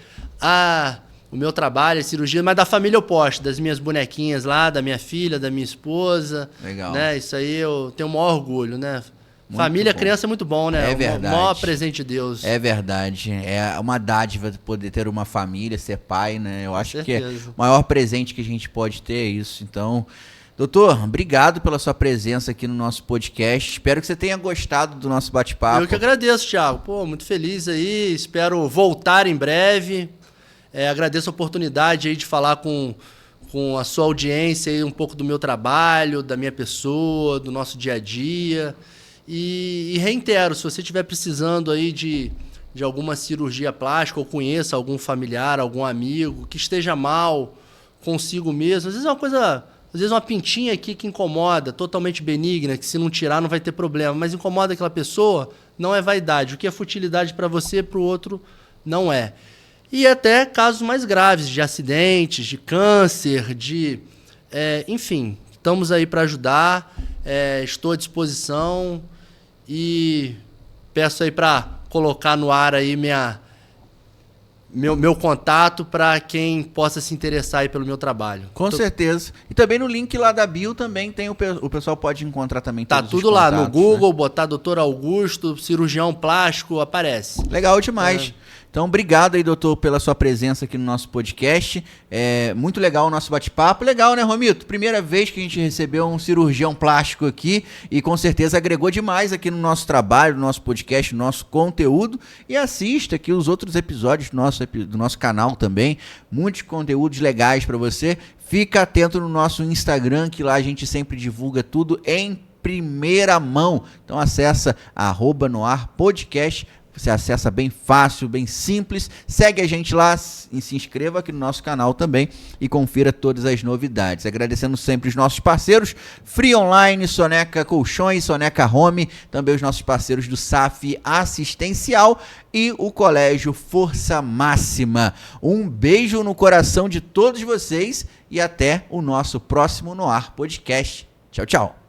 Speaker 1: o meu trabalho, a cirurgia, mas da família eu posto, das minhas bonequinhas lá, da minha filha, da minha esposa.
Speaker 2: Legal.
Speaker 1: Né? Isso aí eu tenho o maior orgulho, né?
Speaker 2: Muito
Speaker 1: Família,
Speaker 2: bom.
Speaker 1: Criança é muito bom, né?
Speaker 2: É verdade.
Speaker 1: O maior presente de Deus.
Speaker 2: É verdade. É uma dádiva poder ter uma família, ser pai, né? Eu acho que o maior presente que a gente pode ter é isso. Então, doutor, obrigado pela sua presença aqui no nosso podcast. Espero que você tenha gostado do nosso bate-papo.
Speaker 1: Eu que agradeço, Thiago. Pô, muito feliz aí. Espero voltar em breve. Agradeço a oportunidade aí de falar com a sua audiência aí um pouco do meu trabalho, da minha pessoa, do nosso dia a dia. E reitero, se você estiver precisando aí de alguma cirurgia plástica ou conheça algum familiar, algum amigo que esteja mal consigo mesmo, às vezes é uma coisa Às vezes uma pintinha aqui que incomoda, totalmente benigna, que se não tirar não vai ter problema, mas incomoda aquela pessoa, não é vaidade. O que é futilidade para você, para o outro, não é. E até casos mais graves, de acidentes, de câncer, enfim, estamos aí para ajudar, estou à disposição e peço aí para colocar no ar aí meu contato para quem possa se interessar aí pelo meu trabalho.
Speaker 2: Com certeza. E também no link lá da bio também tem o pessoal pode encontrar também
Speaker 1: tá
Speaker 2: todos
Speaker 1: tudo
Speaker 2: os
Speaker 1: lá
Speaker 2: contatos,
Speaker 1: no Google,
Speaker 2: né?
Speaker 1: botar Dr. Augusto, cirurgião plástico, aparece.
Speaker 2: Legal demais. Então, obrigado aí, doutor, pela sua presença aqui no nosso podcast. Muito legal o nosso bate-papo. Legal, né, Romito? Primeira vez que a gente recebeu um cirurgião plástico aqui e com certeza agregou demais aqui no nosso trabalho, no nosso podcast, no nosso conteúdo. E assista aqui os outros episódios do nosso canal também. Muitos conteúdos legais para você. Fica atento no nosso Instagram, que lá a gente sempre divulga tudo em primeira mão. Então, acessa @noarpodcast. Você acessa bem fácil, bem simples. Segue a gente lá e se inscreva aqui no nosso canal também e confira todas as novidades. Agradecendo sempre os nossos parceiros, Free Online, Soneca Colchões, Soneca Home, também os nossos parceiros do SAF Assistencial e o Colégio Força Máxima. Um beijo no coração de todos vocês e até o nosso próximo No Ar Podcast. Tchau, tchau.